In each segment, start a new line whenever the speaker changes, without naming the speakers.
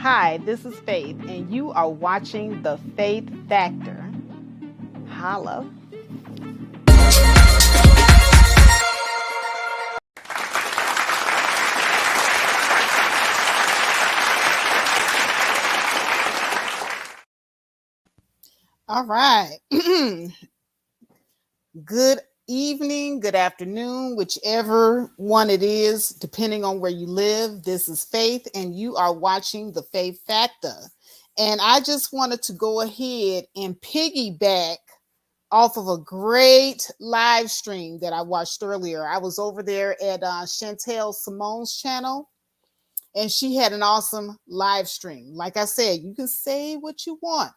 Hi, this is Faith, and you are watching The Faith Factor. Holla. All right. Good evening, good afternoon, whichever one it is, depending on where you live. This is Faith, and you are watching The Faith Factor. And I just wanted to go ahead and piggyback off of a great live stream that I watched earlier. I was over there at Chantel Simone's channel, and she had an awesome live stream. Like I said, you can say what you want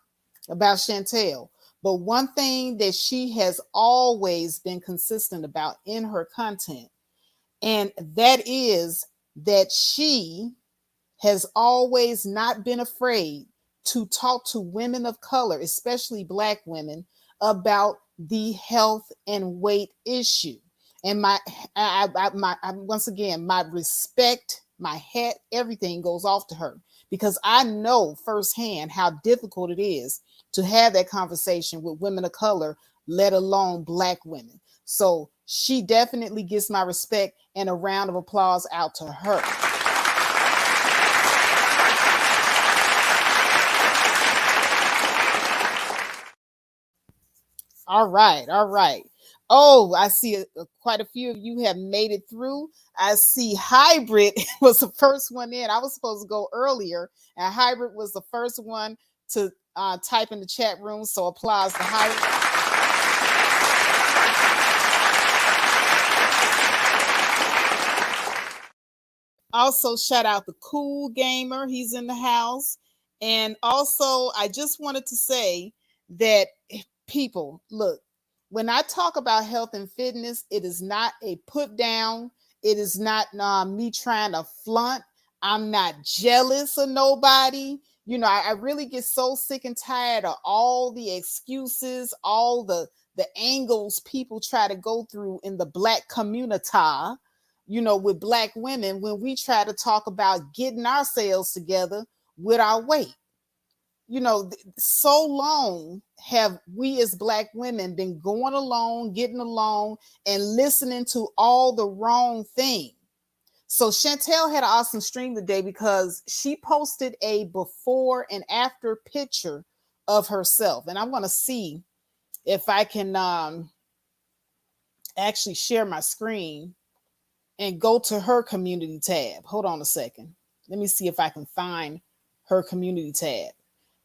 about Chantel, but one thing that she has always been consistent about in her content, and that is that she has always not been afraid to talk to women of color, especially Black women, about the health and weight issue. And once again, my respect, my hat, everything goes off to her, because I know firsthand how difficult it is to have that conversation with women of color, let alone Black women. So she definitely gets my respect, and a round of applause out to her. All right, all right. Oh, I see quite a few of you have made it through. I see Hybrid was the first one in. I was supposed to go earlier, and Hybrid was the first one to type in the chat room. So applause to Hybrid. Also, shout out the Cool Gamer. He's in the house. And also, I just wanted to say that people, look, when I talk about health and fitness, it is not a put down. It is not me trying to flaunt. I'm not jealous of nobody. You know, I really get so sick and tired of all the excuses, all the angles people try to go through in the Black community, you know, with Black women, when we try to talk about getting ourselves together with our weight. You know, so long have we as Black women been going along, getting along, and listening to all the wrong things. So Chantel had an awesome stream today because she posted a before and after picture of herself. And I want to see if I can actually share my screen and go to her community tab. Hold on a second. Let me see if I can find her community tab,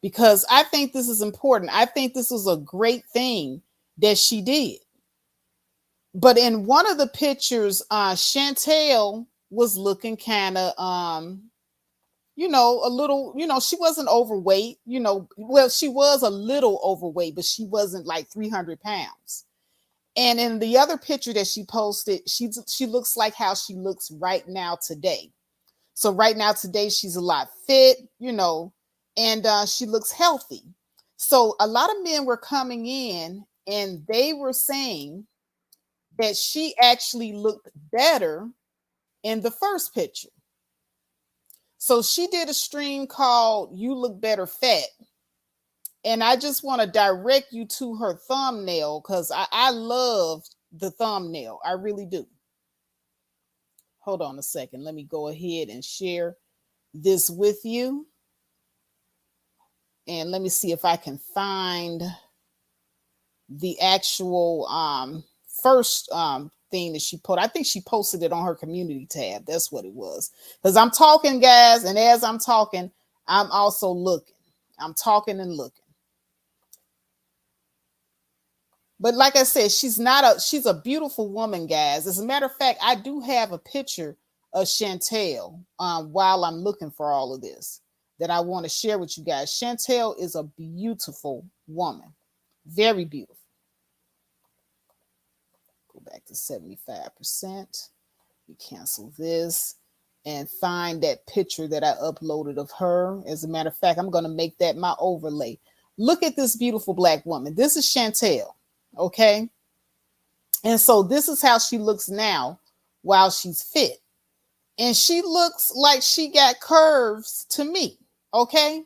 because I think this is important. I think this was a great thing that she did. But in one of the pictures, Chantel was looking kind of, you know, a little, you know, she wasn't overweight, you know, well, she was a little overweight, but she wasn't like 300 pounds. And in the other picture that she posted, she looks like how she looks right now today. So right now today, she's a lot fit, you know, and she looks healthy. So a lot of men were coming in and they were saying that she actually looked better in the first picture. So she did a stream called "You Look Better Fat." And I just want to direct you to her thumbnail, because I love the thumbnail. I really do. Hold on a second. Let me go ahead and share this with you. And let me see if I can find the actual first thing that she put. I think she posted it on her community tab. That's what it was. Because I'm talking, guys, and as I'm talking, I'm also looking. I'm talking and looking. But like I said, she's a beautiful woman, guys. As a matter of fact, I do have a picture of Chantel while I'm looking for all of this that I want to share with you guys. Chantel is a beautiful woman. Very beautiful. Go back to 75%. We cancel this and find that picture that I uploaded of her. As a matter of fact, I'm going to make that my overlay. Look at this beautiful Black woman. This is Chantel. Okay. And so this is how she looks now while she's fit. And she looks like she got curves to me. Okay?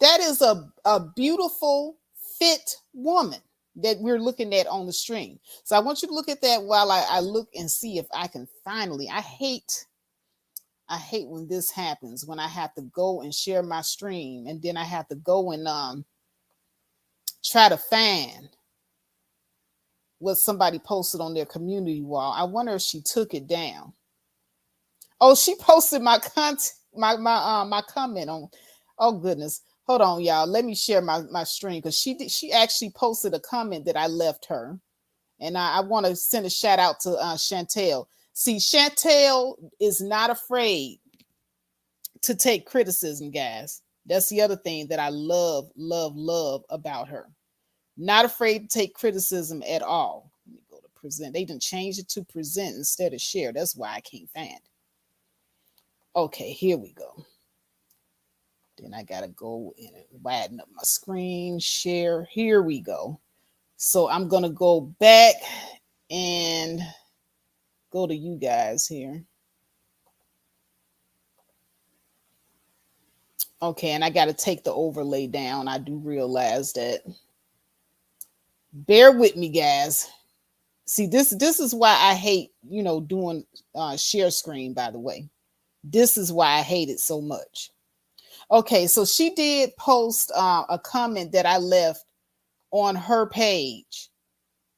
That is a beautiful, fit woman that we're looking at on the stream. So I want you to look at that while I look and see if I can finally. I hate when this happens, when I have to go and share my stream and then I have to go and try to find what somebody posted on their community wall. I wonder if she took it down. Oh, she posted my content, my comment on. Oh goodness, hold on, y'all. Let me share my stream because she actually posted a comment that I left her, and I want to send a shout out to Chantel. See, Chantel is not afraid to take criticism, guys. That's the other thing that I love about her. Not afraid to take criticism at all. Let me go to present. They didn't change it to present instead of share. That's why I can't find it. Okay, here we go. Then I gotta go and widen up my screen, share. Here we go. So I'm gonna go back and go to you guys here. Okay, and I gotta take the overlay down. I do realize that. Bear with me, guys. See, this is why I hate, doing share screen, by the way. This is why I hate it so much. Okay, so she did post a comment that I left on her page.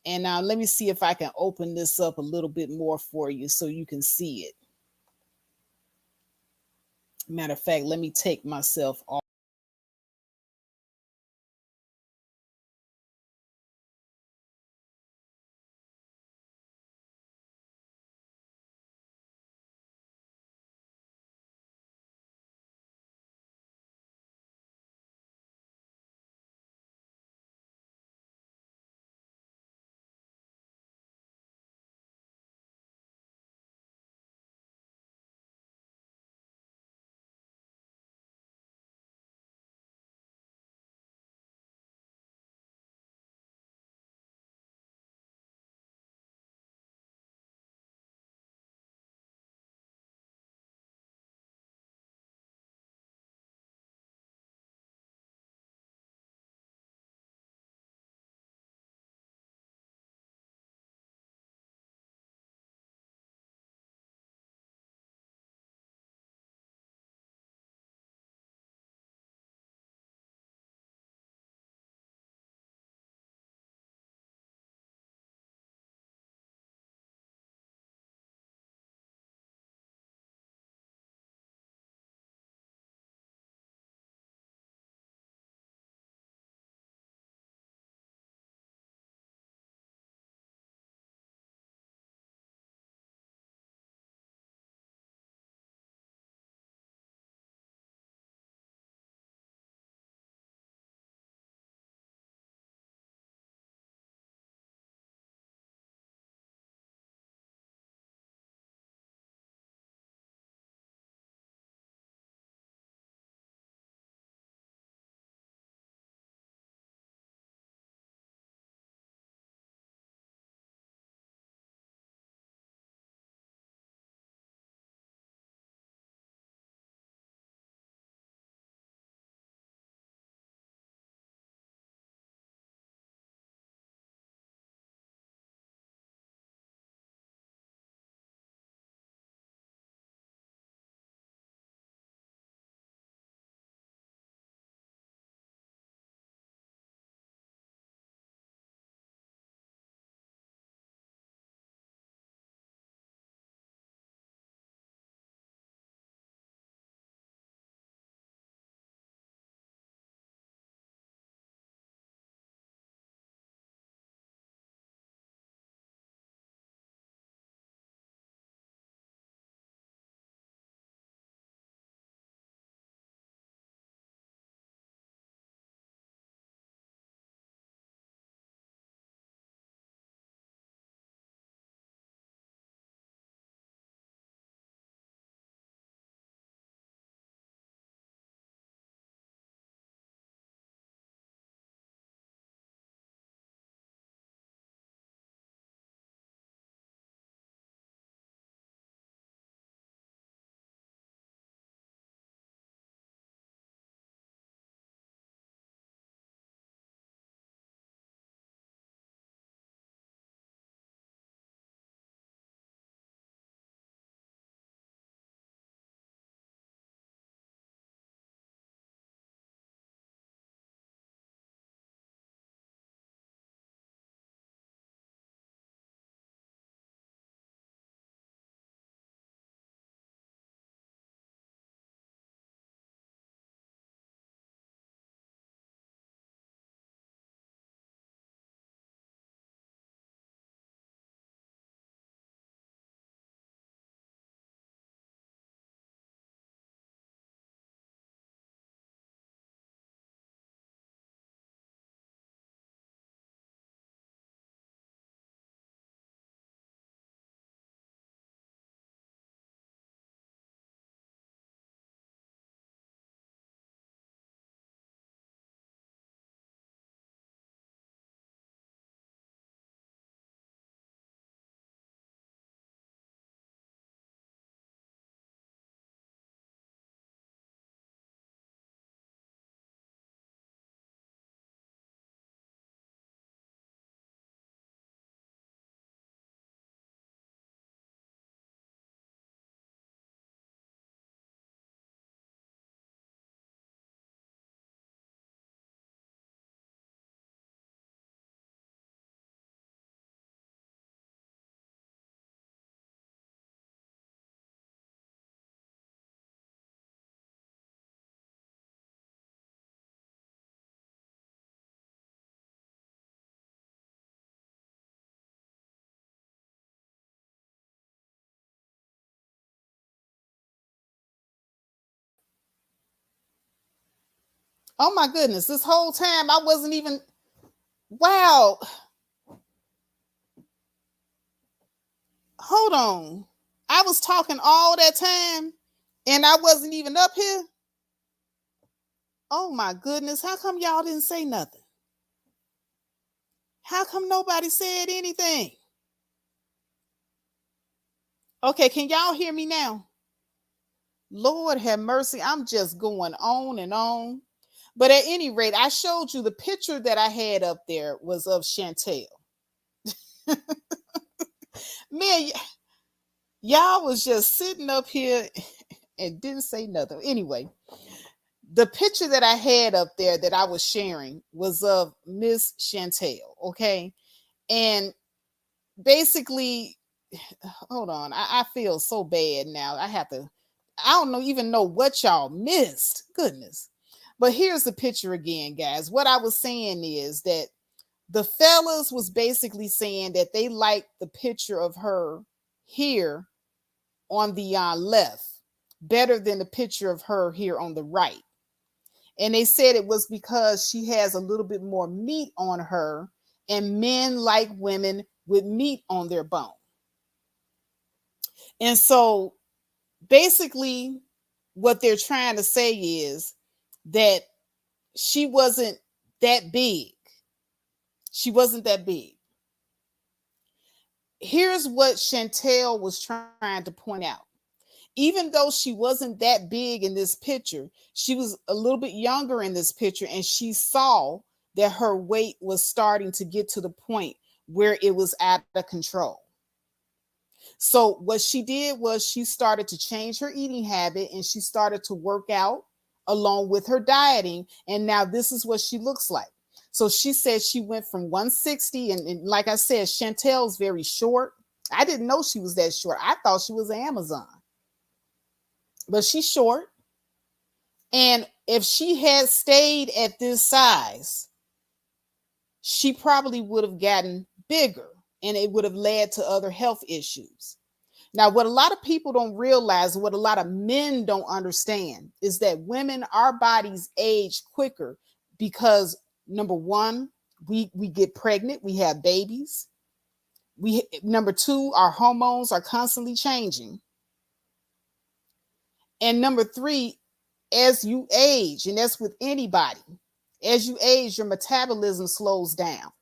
And now let me see if I can open this up a little bit more for you so you can see it. Matter of fact, let me take myself off. Oh my goodness, this whole time I wasn't even, wow. Hold on. I was talking all that time and I wasn't even up here. Oh my goodness, how come y'all didn't say nothing? How come nobody said anything? Okay, can y'all hear me now? Lord have mercy, I'm just going on and on. But at any rate, I showed you the picture that I had up there was of Chantel. Man, y'all was just sitting up here and didn't say nothing. Anyway, the picture that I had up there that I was sharing was of Miss Chantel, okay? And basically, hold on, I feel so bad now. I don't know even know what y'all missed. Goodness. But here's the picture again, guys. What I was saying is that the fellas was basically saying that they liked the picture of her here on the left better than the picture of her here on the right. And they said it was because she has a little bit more meat on her, and men like women with meat on their bone. And so basically, what they're trying to say is that she wasn't that big. She wasn't that big. Here's what Chantel was trying to point out. Even though she wasn't that big in this picture, she was a little bit younger in this picture, and she saw that her weight was starting to get to the point where it was out of control. So what she did was she started to change her eating habit, and she started to work out along with her dieting. And now this is what she looks like. So she said she went from 160, and like I said, Chantel's very short. I didn't know she was that short. I thought she was an Amazon, but she's short. And if she had stayed at this size, she probably would have gotten bigger, and it would have led to other health issues. Now, what a lot of people don't realize, what a lot of men don't understand, is that women, our bodies age quicker because number one, we get pregnant, we have babies. Number two, our hormones are constantly changing. And number three, as you age, and that's with anybody, as you age, your metabolism slows down.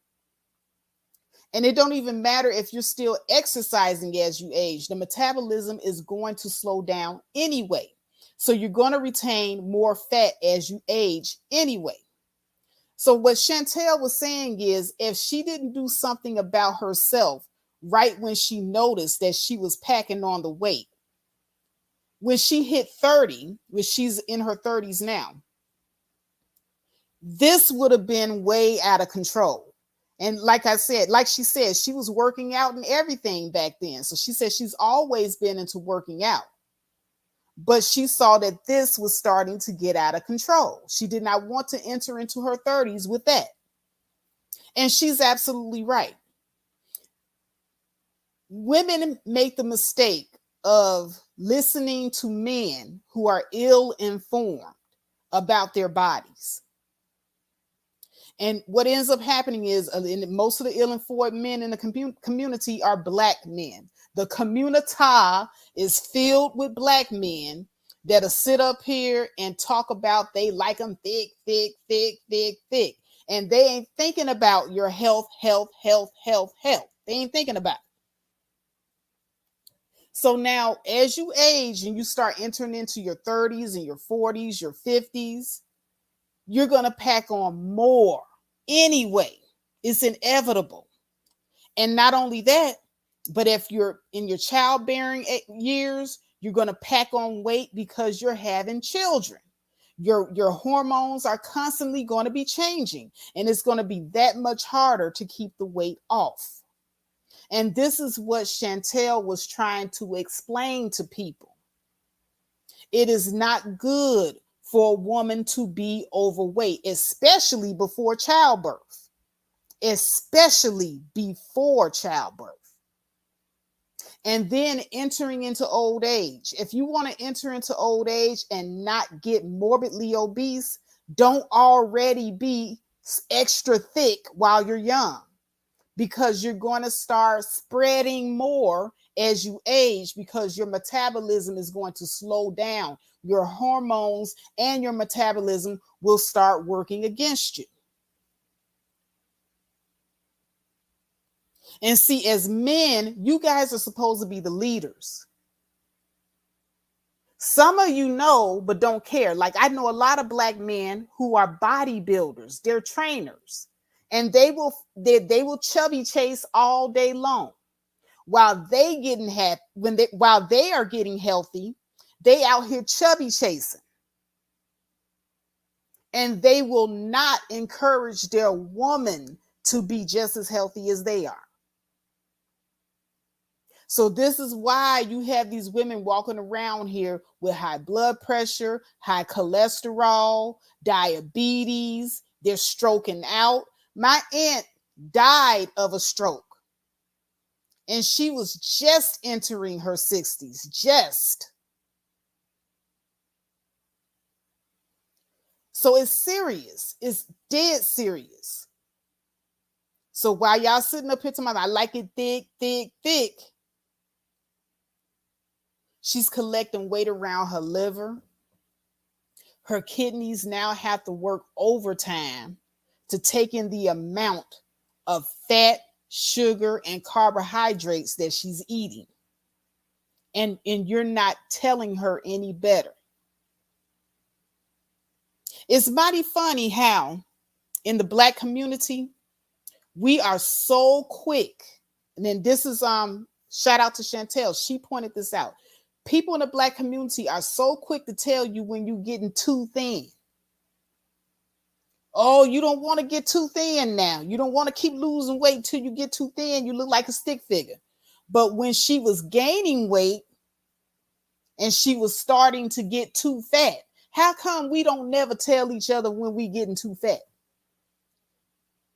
And it don't even matter if you're still exercising as you age, the metabolism is going to slow down anyway. So you're going to retain more fat as you age anyway. So what Chantel was saying is, if she didn't do something about herself right when she noticed that she was packing on the weight, when she hit 30, which she's in her 30s now, this would have been way out of control. And like I said, like she said, she was working out and everything back then. So she said she's always been into working out. But she saw that this was starting to get out of control. She did not want to enter into her 30s with that. And she's absolutely right. Women make the mistake of listening to men who are ill-informed about their bodies. And what ends up happening is most of the ill-informed men in the community are Black men. The community is filled with Black men that'll sit up here and talk about they like them thick, thick, thick, thick, thick. And they ain't thinking about your health, health, health, health, health. They ain't thinking about it. So now as you age and you start entering into your 30s and your 40s, your 50s, you're going to pack on more anyway. It's inevitable. And not only that, but if you're in your childbearing years, you're going to pack on weight because you're having children. Your hormones are constantly going to be changing, and it's going to be that much harder to keep the weight off. And this is what Chantel was trying to explain to people. It is not good for a woman to be overweight, especially before childbirth. Especially before childbirth. And then entering into old age. If you want to enter into old age and not get morbidly obese, don't already be extra thick while you're young, because you're going to start spreading more as you age, because your metabolism is going to slow down. Your hormones and your metabolism will start working against you. And see, as men, you guys are supposed to be the leaders. Some of you know, but don't care. Like, I know a lot of Black men who are bodybuilders. They're trainers, and they will chubby chase all day long. While while they are getting healthy, they out here chubby chasing. And they will not encourage their woman to be just as healthy as they are. So this is why you have these women walking around here with high blood pressure, high cholesterol, diabetes. They're stroking out. My aunt died of a stroke, and she was just entering her 60s. Just. So it's serious. It's dead serious. So while y'all sitting up here to my, I like it thick, thick, thick, she's collecting weight around her liver. Her kidneys now have to work overtime to take in the amount of fat, sugar, and carbohydrates that she's eating. And you're not telling her any better. It's mighty funny how in the Black community, we are so quick. And then this is shout out to Chantel. She pointed this out. People in the Black community are so quick to tell you when you're getting too thin. Oh, you don't want to get too thin now. You don't want to keep losing weight until you get too thin. You look like a stick figure. But when she was gaining weight and she was starting to get too fat, how come we don't never tell each other when we getting too fat?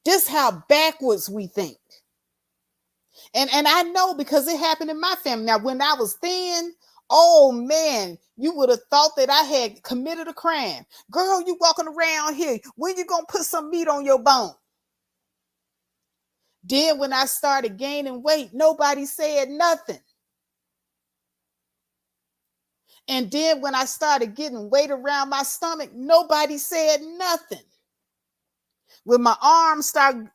This how backwards we think. And I know, because it happened in my family. Now, when I was thin, oh man, you would have thought that I had committed a crime. Girl, you walking around here, when you gonna put some meat on your bone? Then when I started gaining weight, nobody said nothing. And then when I started getting weight around my stomach, nobody said nothing. When my arms started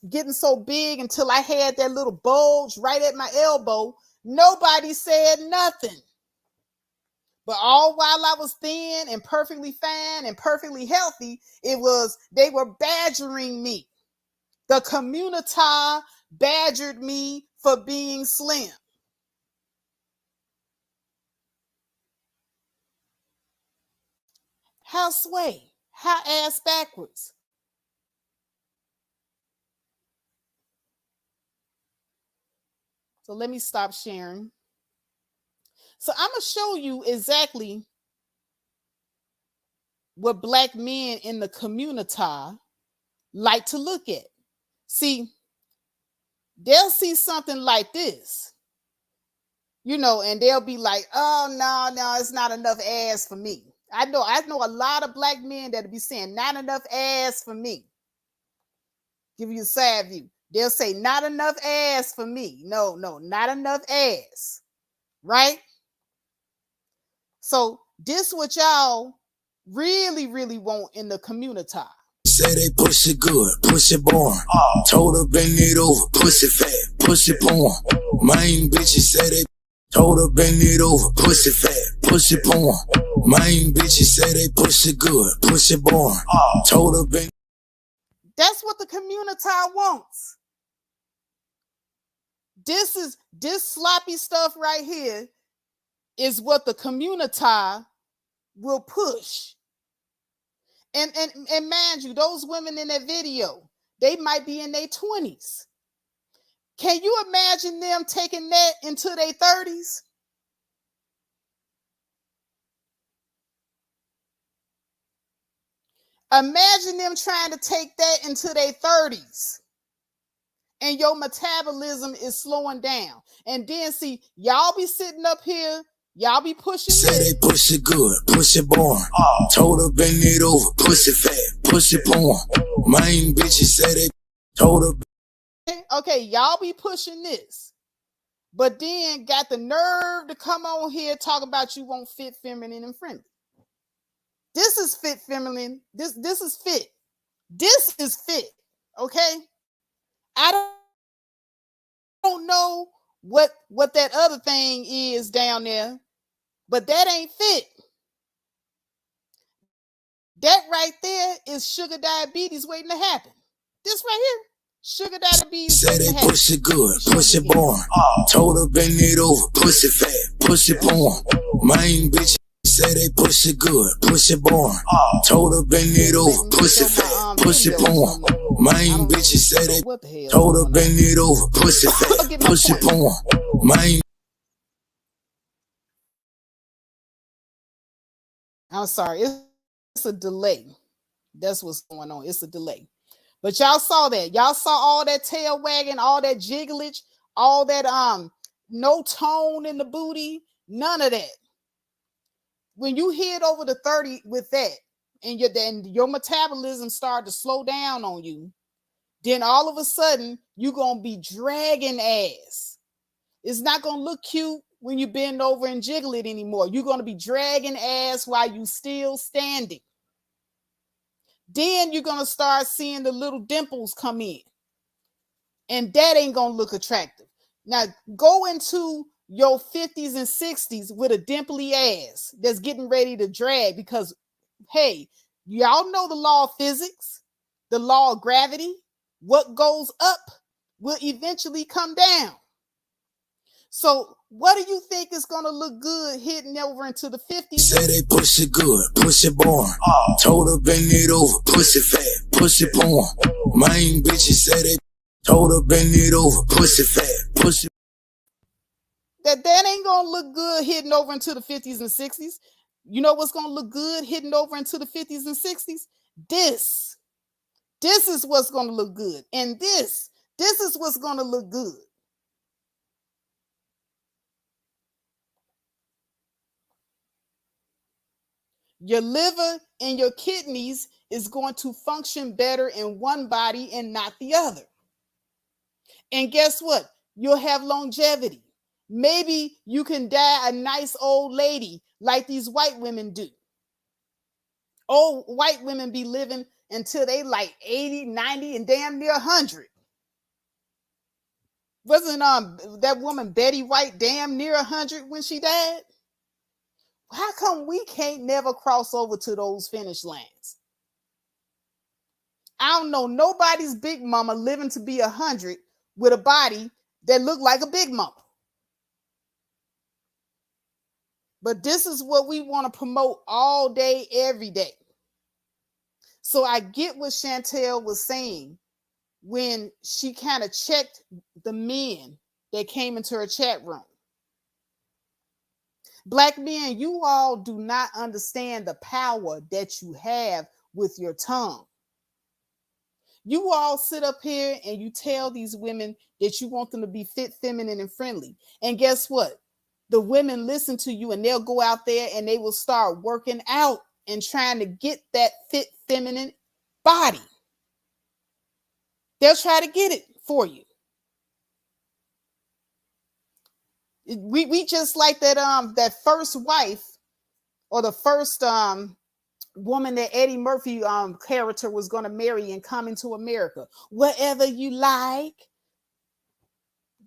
getting so big until I had that little bulge right at my elbow, nobody said nothing. But all while I was thin and perfectly fine and perfectly healthy, they were badgering me. The community badgered me for being slim. How sway? How ass backwards? So let me stop sharing. So I'm going to show you exactly what Black men in the community like to look at. See, they'll see something like this, and they'll be like, oh, no, it's not enough ass for me. I know a lot of Black men that'll be saying, not enough ass for me. Give you a side view. They'll say, not enough ass for me. No, not enough ass. Right? So this what y'all really, really want in the community.
Say they push it good, push it born. Told her bend it over, pussy fat, pussy porn. Main bitches say they told her bend it over, pussy fat, pussy porn. Main bitches say they push it good, push it born. Told her bend.
That's what the community wants. This sloppy stuff right here is what the community will push. And mind you, those women in that video, they might be in their 20s. Can you imagine them taking that into their 30s? Imagine them trying to take that into their 30s. And your metabolism is slowing down. And then see, y'all be sitting up here, Y'all be pushing
Say
this.
they push it good, push it born. Told her bend it over, pussy fat, push it porn. Main bitches say they told her.
Okay, y'all be pushing this. But then got the nerve to come on here talk about you won't fit, feminine, and friendly. This is fit, feminine. This is fit. This is fit. Okay? I don't know what that other thing is down there, but that ain't fit. That right there is sugar diabetes waiting to happen. This right here, sugar diabetes
say
waiting
they
to happen.
push it good, push it born. Told her bend it over, pussy fat, push it porn. Main bitch say they push it good, push it born. Told her bend it over, pussy fat, push it porn. Main bitches say they told her bend it over, pussy fat, push it porn. Main.
I'm sorry, it's a delay. That's what's going on. It's a delay. But y'all saw that. Y'all saw all that tail wagging, all that jigglage, all that no tone in the booty, none of that. When you hit over the 30 with that, and your metabolism start to slow down on you, then all of a sudden you're gonna be dragging ass. It's not gonna look cute when you bend over and jiggle it anymore. You're gonna be dragging ass while you still standing. Then you're gonna start seeing the little dimples come in, and that ain't gonna look attractive. Now go into your 50s and 60s with a dimply ass that's getting ready to drag, because hey, y'all know the law of physics, the law of gravity. What goes up will eventually come down. So what do you think is going to look good hitting over into the 50s?
Say they push it good, push it born. Told her bend it over, pussy fat, push it porn. Main bitches say they told her bend it over, pussy fat, push it.
That ain't going to look good hitting over into the 50s and 60s. You know what's going to look good hitting over into the 50s and 60s? This is what's going to look good. And this is what's going to look good. Your liver and your kidneys is going to function better in one body and not the other. And guess what? You'll have longevity. Maybe you can die a nice old lady like these white women do. Old white women be living until they like 80, 90, and damn near 100. Wasn't that woman Betty White damn near 100 when she died? How come we can't never cross over to those finish lines? I don't know nobody's big mama living to be 100 with a body that looked like a big mama. But this is what we want to promote all day, every day. So I get what Chantel was saying when she kind of checked the men that came into her chat room. Black men, you all do not understand the power that you have with your tongue. You all sit up here and you tell these women that you want them to be fit, feminine, and friendly. And guess what? The women listen to you and they'll go out there and they will start working out and trying to get that fit, feminine body. They'll try to get it for you. We just like that first wife, or the first woman that Eddie Murphy character was going to marry and come into America. Whatever you like.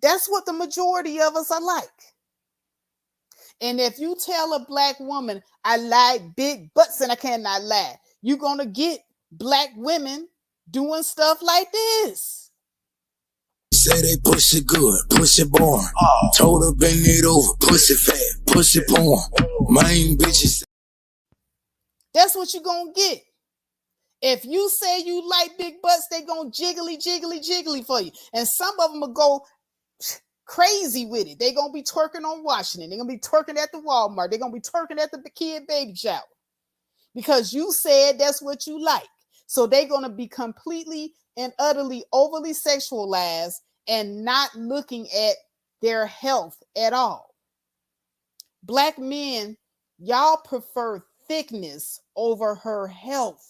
That's what the majority of us are like. And if you tell a black woman, I like big butts and I cannot lie, you're going to get black women doing stuff like this.
Say they push it good, push it born. Told her bend it over, pussy fat, push it porn. Main bitches.
That's what you're going to get. If you say you like big butts, they going to jiggly, jiggly, jiggly for you. And some of them will go crazy with it. They're going to be twerking on Washington. They're going to be twerking at the Walmart. They're going to be twerking at the kid baby shower. Because you said that's what you like. So they're going to be completely and utterly overly sexualized and not looking at their health at all. Black men, y'all prefer thickness over her health.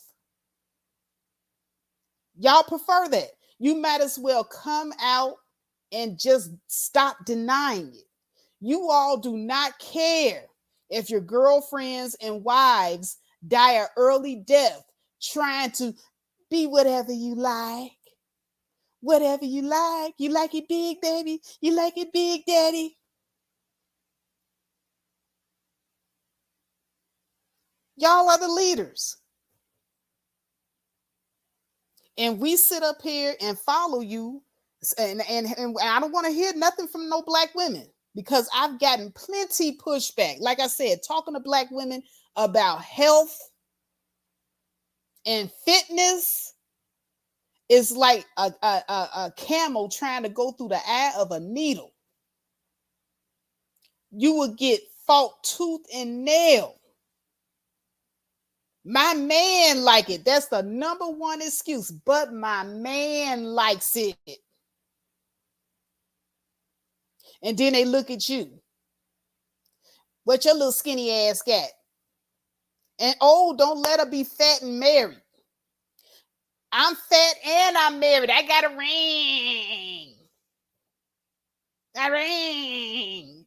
Y'all prefer that. You might as well come out and just stop denying it. You all do not care if your girlfriends and wives die an early death trying to be whatever you like. Whatever you like. You like it big, baby. You like it big, daddy. Y'all are the leaders. And we sit up here and follow you. And I don't want to hear nothing from no black women because I've gotten plenty pushback. Like I said, talking to black women about health and fitness is like a camel trying to go through the eye of a needle. You will get fought tooth and nail. My man like it. That's the number one excuse. But my man likes it. And then they look at you. What your little skinny ass got? And oh, don't let her be fat and married. I'm fat and I'm married. I got a ring. A ring.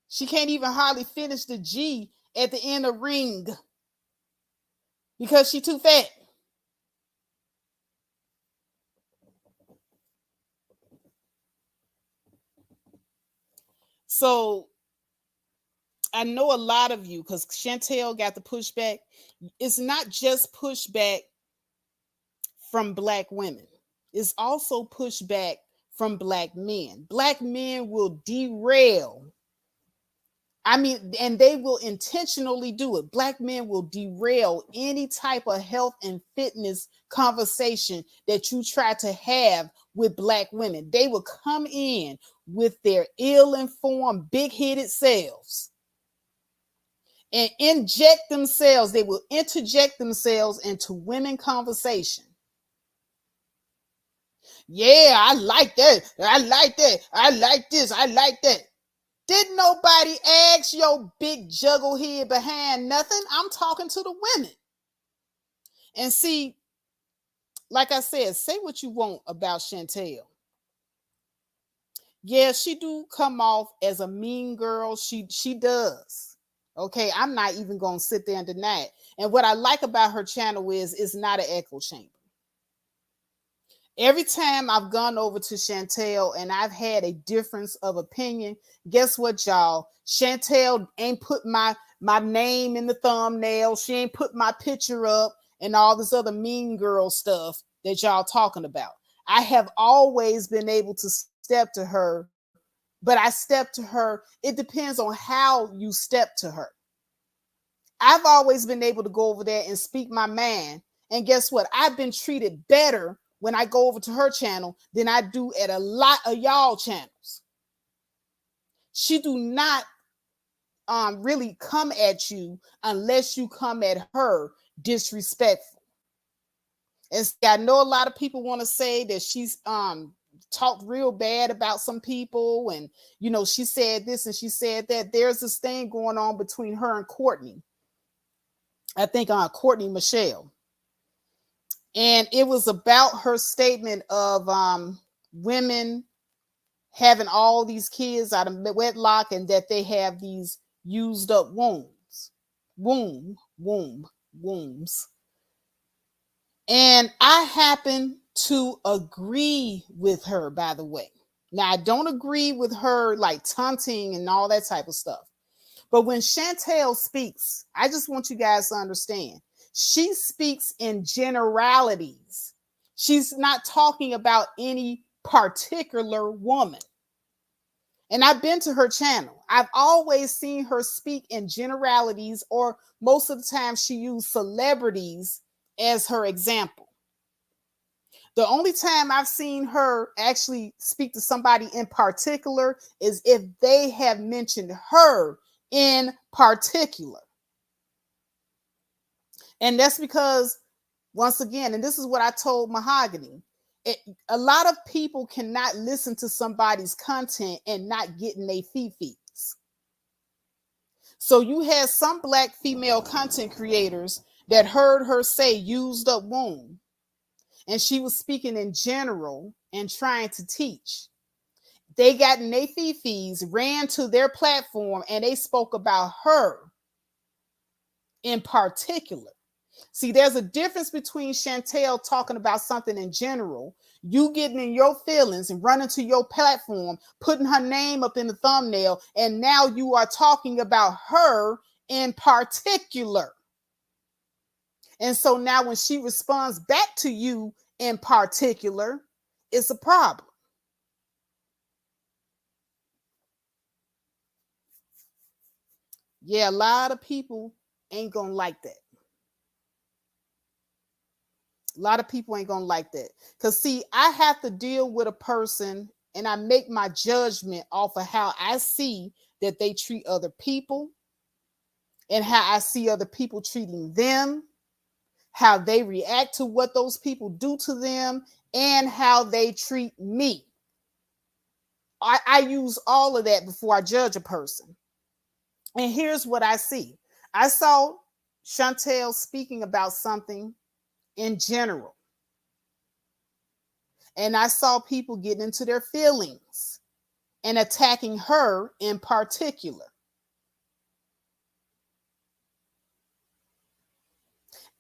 She can't even hardly finish the G at the end of ring because she too fat. So I know a lot of you, because Chantel got the pushback. It's not just pushback from black women. It's also pushback from black men. Black men will derail. I mean, and they will intentionally do it. Black men will derail any type of health and fitness conversation that you try to have with black women. They will come in with their ill-informed, big-headed selves and inject themselves. They will interject themselves into women conversation. Yeah, I like that. I like that. I like this. I like that. Didn't nobody ask your big juggle head behind nothing? I'm talking to the women. And see, like I said, say what you want about Chantel. Yeah, she do come off as a mean girl. She does. Okay, I'm not even gonna sit there and deny it. And what I like about her channel is it's not an echo chamber. Every time I've gone over to Chantel and I've had a difference of opinion, guess what, y'all? Chantel ain't put my name in the thumbnail. She ain't put my picture up and all this other mean girl stuff that y'all talking about. I have always been able to step to her, but I step to her. It depends on how you step to her. I've always been able to go over there and speak my mind. And guess what? I've been treated better when I go over to her channel than I do at a lot of y'all channels. She do not really come at you unless you come at her disrespectful. And see, I know a lot of people want to say that she's talked real bad about some people, and you know, she said this and she said that. There's this thing going on between her and Courtney. I think Courtney Michelle. And it was about her statement of women having all these kids out of wedlock and that they have these used up wombs. And I happen to agree with her, by the way. Now, I don't agree with her like taunting and all that type of stuff. But when Chantel speaks, I just want you guys to understand, she speaks in generalities. She's not talking about any particular woman. And I've been to her channel. I've always seen her speak in generalities, or most of the time she used celebrities as her example. The only time I've seen her actually speak to somebody in particular is if they have mentioned her in particular. And that's because, once again, and this is what I told Mahogany, a lot of people cannot listen to somebody's content and not getting their fee-fees. So you had some black female content creators that heard her say used up womb, and she was speaking in general and trying to teach. They got in their fifis, ran to their platform, and they spoke about her in particular. See, there's a difference between Chantel talking about something in general, you getting in your feelings and running to your platform, putting her name up in the thumbnail, and now you are talking about her in particular. And so now when she responds back to you in particular, it's a problem. Yeah, a lot of people ain't gonna like that. A lot of people ain't gonna like that. Because, see, I have to deal with a person and I make my judgment off of how I see that they treat other people and how I see other people treating them, how they react to what those people do to them, and how they treat me. I use all of that before I judge a person. And here's what I see. I saw Chantel speaking about something in general. And I saw people getting into their feelings and attacking her in particular.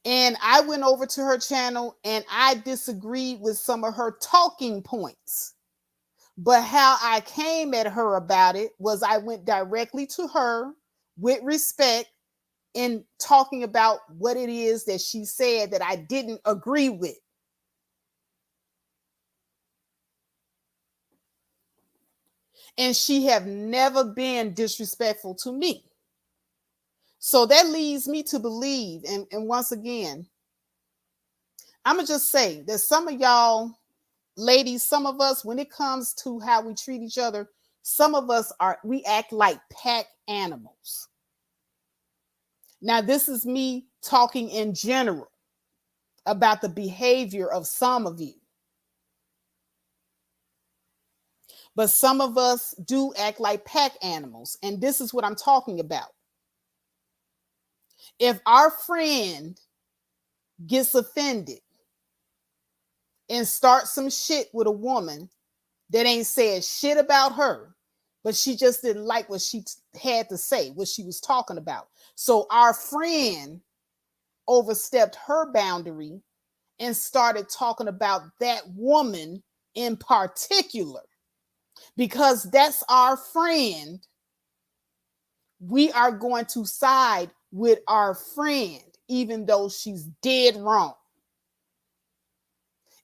And I went over to her channel and I disagreed with some of her talking points. But how I came at her about it was I went directly to her with respect in talking about what it is that she said that I didn't agree with. And she have never been disrespectful to me. So that leads me to believe, and once again, I'm going to just say that some of y'all ladies, some of us, when it comes to how we treat each other, some of us we act like pack animals. Now, this is me talking in general about the behavior of some of you. But some of us do act like pack animals. And this is what I'm talking about. If our friend gets offended and starts some shit with a woman that ain't said shit about her, but she just didn't like what she had to say, what she was talking about. So our friend overstepped her boundary and started talking about that woman in particular. Because that's our friend, we are going to side with our friend, even though she's dead wrong.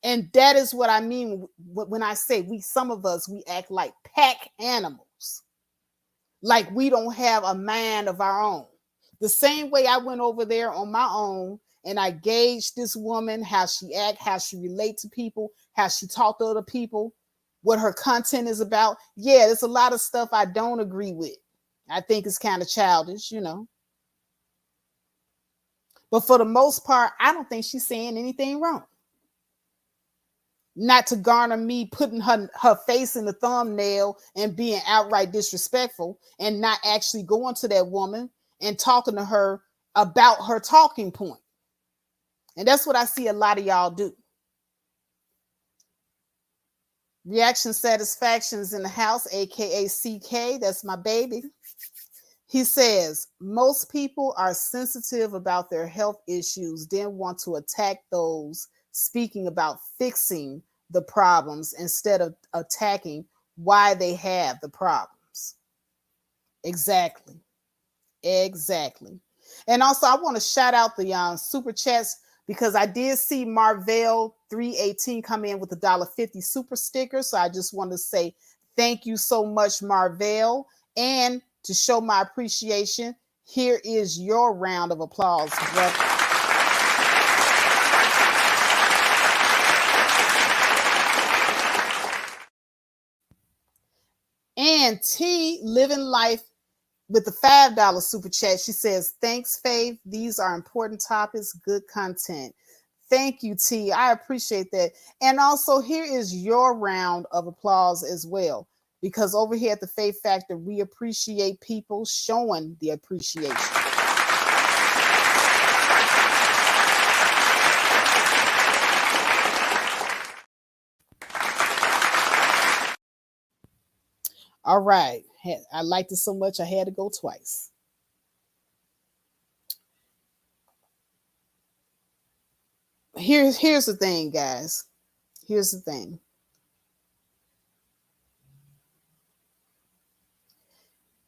And that is what I mean when I say some of us, we act like pack animals. Like we don't have a mind of our own. The same way I went over there on my own and I gauged this woman, how she act, how she relate to people, how she talk to other people, what her content is about. Yeah, there's a lot of stuff I don't agree with. I think it's kind of childish, But for the most part, I don't think she's saying anything wrong. Not to garner me putting her face in the thumbnail and being outright disrespectful and not actually going to that woman and talking to her about her talking point. And that's what I see a lot of y'all do. Reaction Satisfactions in the house, aka CK. That's my baby. He says, most people are sensitive about their health issues, then want to attack those speaking about fixing the problems instead of attacking why they have the problems. Exactly. And also, I want to shout out the super chats because I did see Marvell 318 come in with a $1.50 super sticker. So I just want to say thank you so much, Marvell. And to show my appreciation, here is your round of applause, brother. And T living life with the $5 super chat. She says, thanks, Faith. These are important topics, good content. Thank you, T. I appreciate that. And also, here is your round of applause as well. because over here at the Faith Factor, we appreciate people showing the appreciation. All right. I liked it so much I had to go twice. Here's the thing, guys. Here's the thing.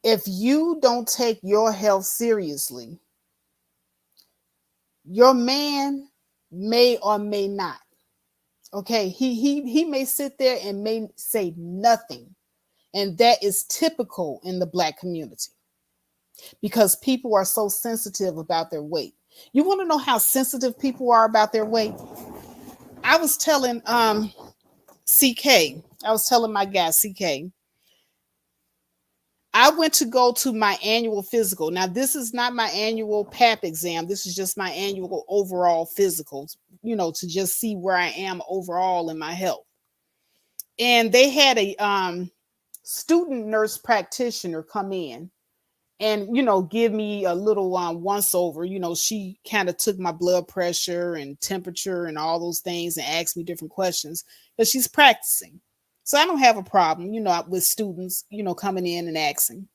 If you don't take your health seriously, your man may or may not. Okay, he may sit there and may say nothing. And that is typical in the Black community because people are so sensitive about their weight. You want to know how sensitive people are about their weight? I was telling CK, I was telling my guy CK, I went to go to my annual physical. Now, this is not my annual PAP exam. This is just my annual overall physical, to just see where I am overall in my health. And they had a student nurse practitioner come in and give me a little once over. She kind of took my blood pressure and temperature and all those things and asked me different questions because she's practicing. So I don't have a problem, with students, coming in and asking.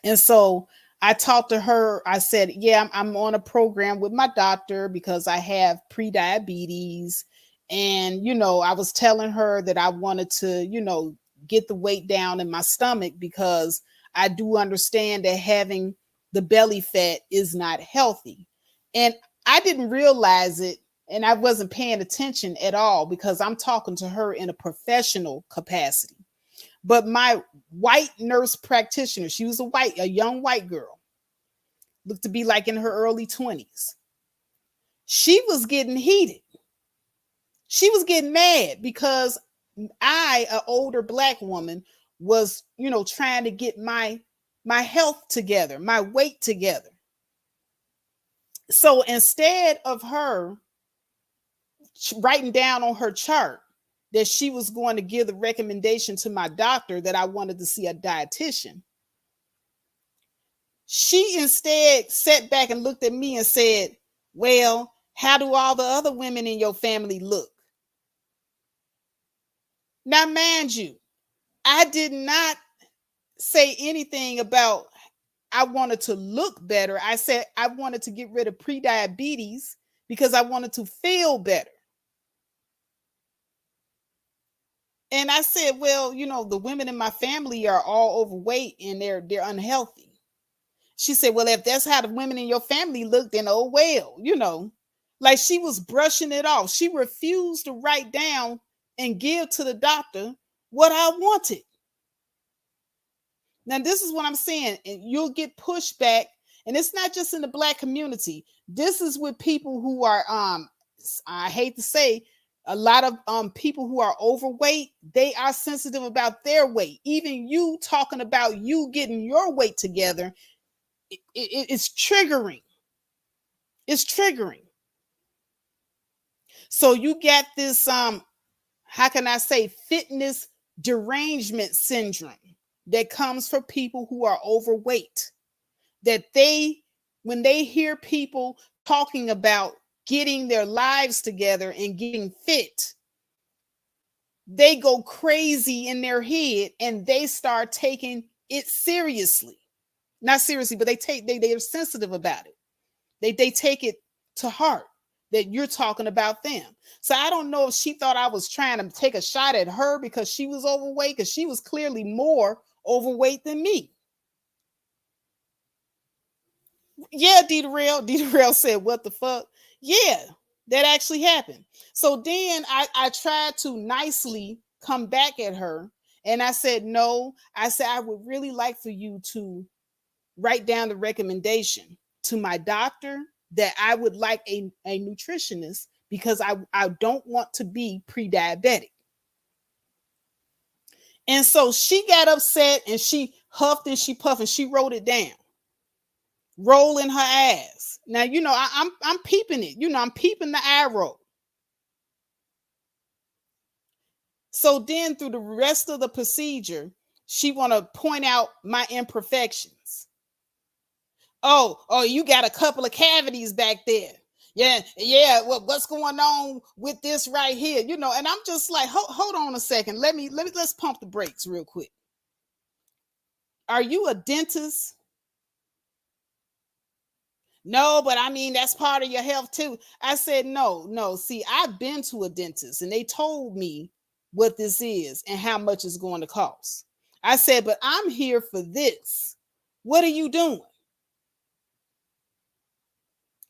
And so I talked to her. I said, yeah, I'm on a program with my doctor because I have pre-diabetes. And, I was telling her that I wanted to, get the weight down in my stomach because I do understand that having the belly fat is not healthy. And I didn't realize it and I wasn't paying attention at all because I'm talking to her in a professional capacity. But my white nurse practitioner, she was a young white girl, looked to be like in her early 20s. She was getting heated. She was getting mad because I, an older Black woman, was, trying to get my health together, my weight together. So instead of her writing down on her chart that she was going to give the recommendation to my doctor that I wanted to see a dietitian, she instead sat back and looked at me and said, well, how do all the other women in your family look? Now, mind you, I did not say anything about I wanted to look better. I said I wanted to get rid of pre-diabetes because I wanted to feel better. And I said, well, the women in my family are all overweight and they're unhealthy. She said, well, if that's how the women in your family look, then oh well, like she was brushing it off. She refused to write down and give to the doctor what I wanted. Now, this is what I'm saying, and you'll get pushback, and it's not just in the Black community. This is with people who are, I hate to say, a lot of people who are overweight, they are sensitive about their weight. Even you talking about you getting your weight together, it's triggering. It's triggering. So you get this, how can I say, fitness derangement syndrome that comes for people who are overweight. That when they hear people talking about getting their lives together and getting fit, they go crazy in their head and they start taking it seriously. Not seriously, but they're sensitive about it. They take it to heart that you're talking about them. So I don't know if she thought I was trying to take a shot at her because she was overweight, because she was clearly more overweight than me. Yeah, derailed said, what the fuck? Yeah, that actually happened. So then I tried to nicely come back at her and I said, no, I said, I would really like for you to write down the recommendation to my doctor that I would like a nutritionist because I don't want to be pre-diabetic. And so she got upset and she huffed and she puffed and she wrote it down, rolling her ass. Now, I'm peeping it. I'm peeping the eye roll. So then through the rest of the procedure, she want to point out my imperfections. Oh, you got a couple of cavities back there. Yeah. What's going on with this right here? And I'm just like, hold on a second. Let's pump the brakes real quick. Are you a dentist? No, but I mean, that's part of your health too. I said, no. See, I've been to a dentist and they told me what this is and how much it's going to cost. I said, but I'm here for this. What are you doing?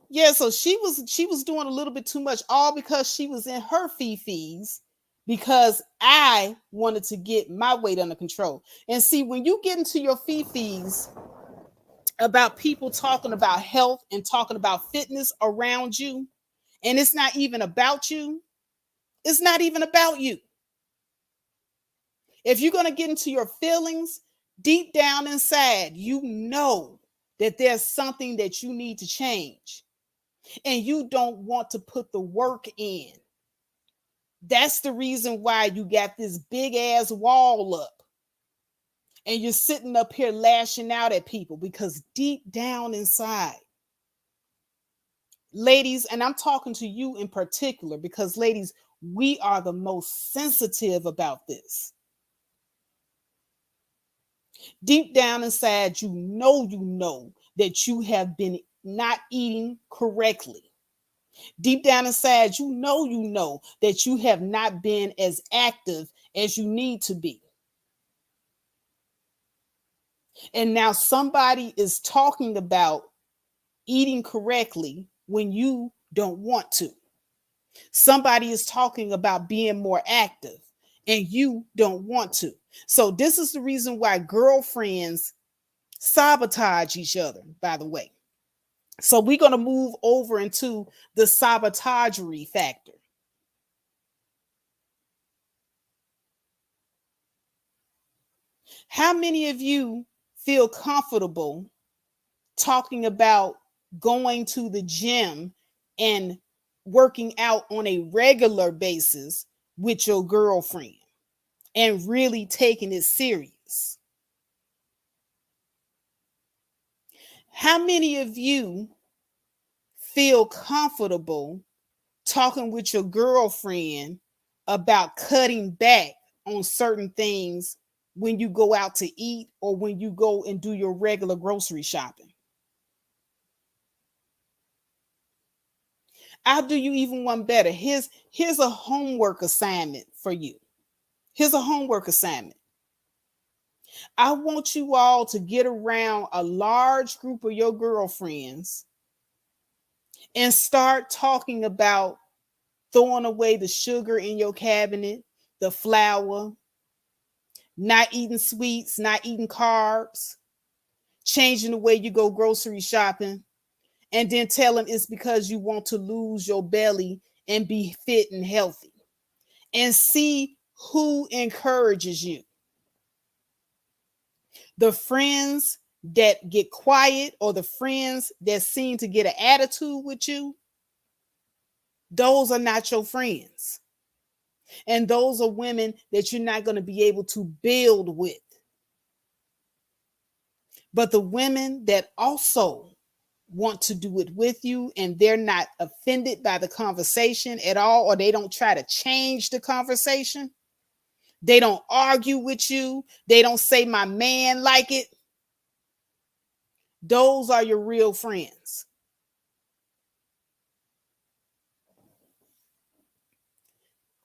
Yeah, so she was doing a little bit too much, all because she was in her fees because I wanted to get my weight under control. And see, when you get into your fees about people talking about health and talking about fitness around you, and it's not even about you, it's not even about you. If you're going to get into your feelings, deep down inside, you know that there's something that you need to change and you don't want to put the work in. That's the reason why you got this big ass wall up and you're sitting up here lashing out at people, because deep down inside, ladies, and I'm talking to you in particular, because ladies, we are the most sensitive about this. Deep down inside, you know that you have been not eating correctly. Deep down inside, you know that you have not been as active as you need to be. And now somebody is talking about eating correctly when you don't want to. Somebody is talking about being more active and you don't want to. So this is the reason why girlfriends sabotage each other, by the way. So we're going to move over into the sabotagery factor. How many of you feel comfortable talking about going to the gym and working out on a regular basis with your girlfriend and really taking it serious? How many of you feel comfortable talking with your girlfriend about cutting back on certain things when you go out to eat or when you go and do your regular grocery shopping? I'll do you even one better. Here's a homework assignment for you. Here's a homework assignment. I want you all to get around a large group of your girlfriends and start talking about throwing away the sugar in your cabinet, the flour, not eating sweets, not eating carbs, changing the way you go grocery shopping, and then tell them it's because you want to lose your belly and be fit and healthy. And see who encourages you. The friends that get quiet or the friends that seem to get an attitude with you, those are not your friends. And those are women that you're not going to be able to build with. But the women that also want to do it with you and they're not offended by the conversation at all, or they don't try to change the conversation, they don't argue with you, they don't say my man like it, those are your real friends.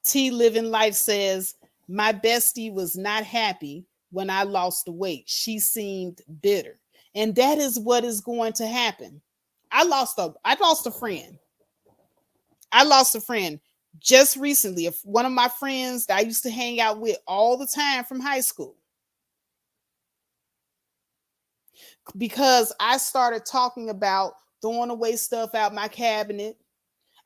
T Living Life says, my bestie was not happy when I lost the weight. She seemed bitter. And that is what is going to happen. I lost a friend. I lost a friend just recently. One of my friends that I used to hang out with all the time from high school. Because I started talking about throwing away stuff out my cabinet.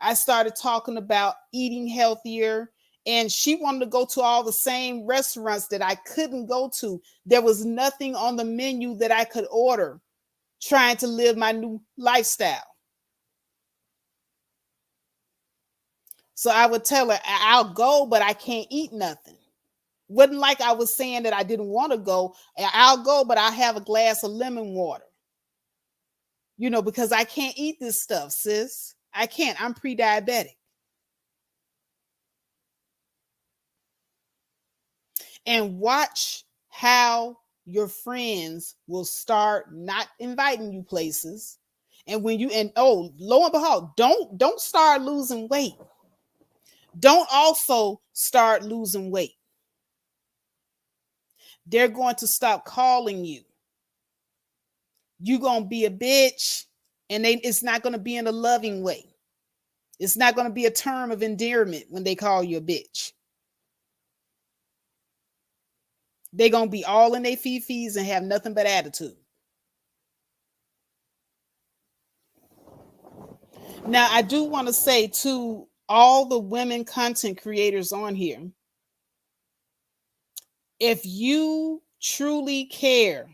I started talking about eating healthier. And she wanted to go to all the same restaurants that I couldn't go to. There was nothing on the menu that I could order trying to live my new lifestyle. So I would tell her, I'll go, but I can't eat nothing. Wasn't like I was saying that I didn't want to go. I'll go, but I have a glass of lemon water. You know, because I can't eat this stuff, sis. I can't. I'm pre-diabetic. And watch how your friends will start not inviting you places. And when you, and oh, lo and behold, don't start losing weight. Don't also start losing weight. They're going to stop calling you. You're going to be a bitch, and it's not going to be in a loving way. It's not going to be a term of endearment when they call you a bitch. They're going to be all in their fifis and have nothing but attitude. Now, I do want to say to all the women content creators on here, if you truly care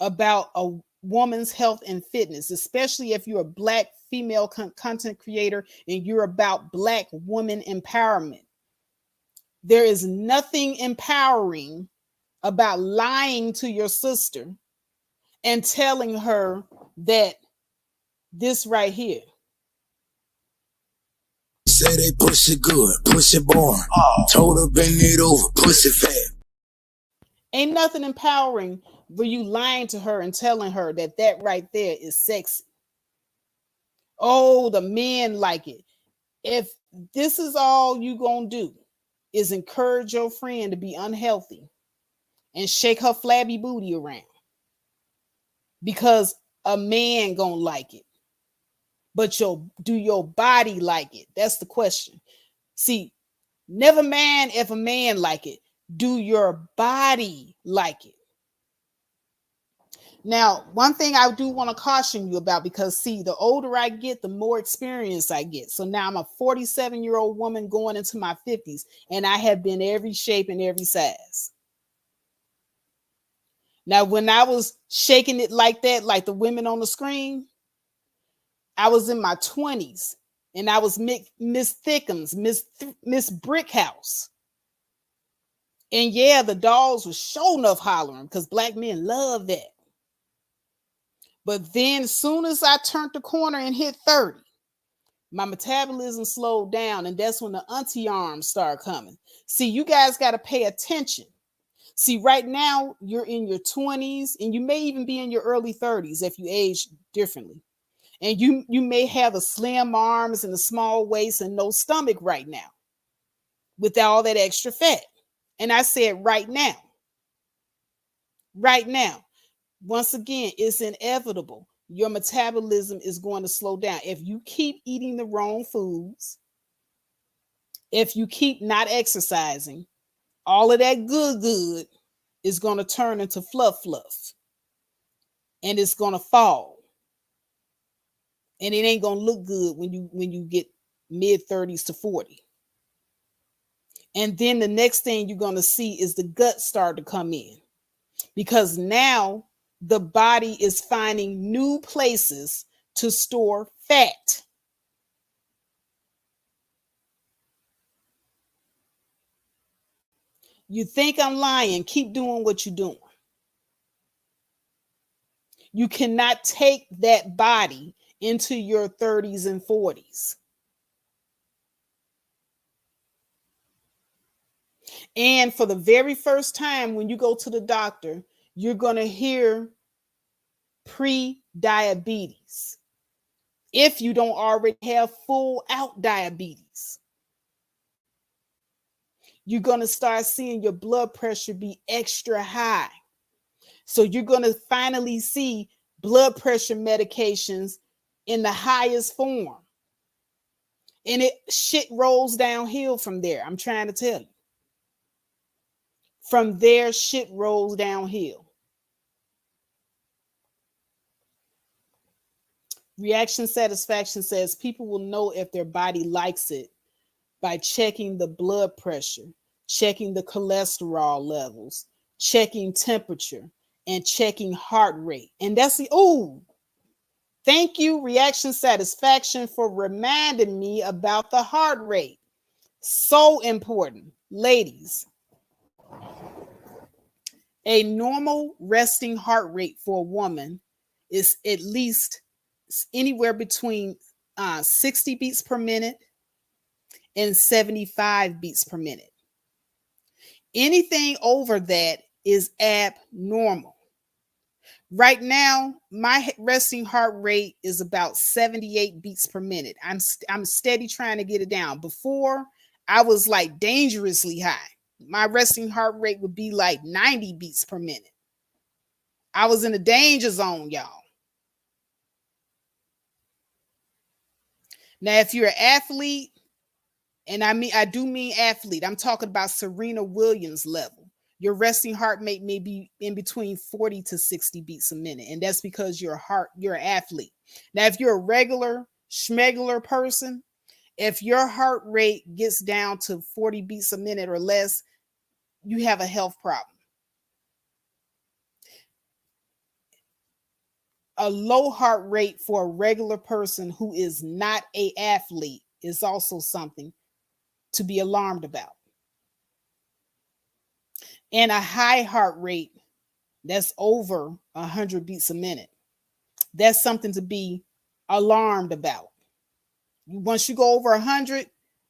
about a woman's health and fitness, especially if you're a Black female content creator and you're about Black woman empowerment, there is nothing empowering about lying to your sister and telling her that this right here.
Say they pussy good, pussy born. Told her bend it over, pussy fat.
Ain't nothing empowering for you lying to her and telling her that that right there is sexy. Oh, the men like it. If this is all you gonna do is encourage your friend to be unhealthy and shake her flabby booty around because a man gonna like it, but do your body like it? That's the question. See, never mind if a man like it. Do your body like it? Now, one thing I do want to caution you about, because see, the older I get, the more experience I get. So now I'm a 47-year-old woman going into my 50s, and I have been every shape and every size. Now, when I was shaking it like that, like the women on the screen, I was in my 20s, and I was Miss Thickums, Miss Brickhouse. And yeah, the dolls were sure enough hollering because Black men love that. But then as soon as I turned the corner and hit 30, my metabolism slowed down, and that's when the auntie arms start coming. See, you guys got to pay attention. See, right now you're in your 20s, and you may even be in your early 30s if you age differently. And you may have a slim arms and a small waist and no stomach right now with all that extra fat. And I said right now. Right now. Once again, it's inevitable. Your metabolism is going to slow down. If you keep eating the wrong foods, if you keep not exercising, all of that good is going to turn into fluff, and it's going to fall. And it ain't going to look good when you get mid 30s to 40. And then the next thing you're going to see is the gut start to come in, because now the body is finding new places to store fat. You think I'm lying? Keep doing what you're doing. You cannot take that body into your 30s and 40s. And for the very first time, when you go to the doctor, you're going to hear pre-diabetes if you don't already have full out diabetes. You're going to start seeing your blood pressure be extra high. So you're going to finally see blood pressure medications in the highest form. And it shit rolls downhill from there. I'm trying to tell you. From there, shit rolls downhill. Reaction Satisfaction says people will know if their body likes it by checking the blood pressure, checking the cholesterol levels, checking temperature, and checking heart rate. And that's thank you, Reaction Satisfaction, for reminding me about the heart rate. So important. Ladies, A normal resting heart rate for a woman is at least anywhere between 60 beats per minute and 75 beats per minute. Anything over that is abnormal. Right now, my resting heart rate is about 78 beats per minute. I'm steady trying to get it down. Before, I was like dangerously high. My resting heart rate would be like 90 beats per minute. I was in the danger zone, y'all. Now, if you're an athlete, and I do mean athlete, I'm talking about Serena Williams level. Your resting heart rate may be in between 40 to 60 beats a minute, and that's because you're an athlete. Now, if you're a regular schmegular person, if your heart rate gets down to 40 beats a minute or less, you have a health problem. A low heart rate for a regular person who is not an athlete is also something to be alarmed about. And a high heart rate that's over 100 beats a minute, that's something to be alarmed about. Once you go over 100,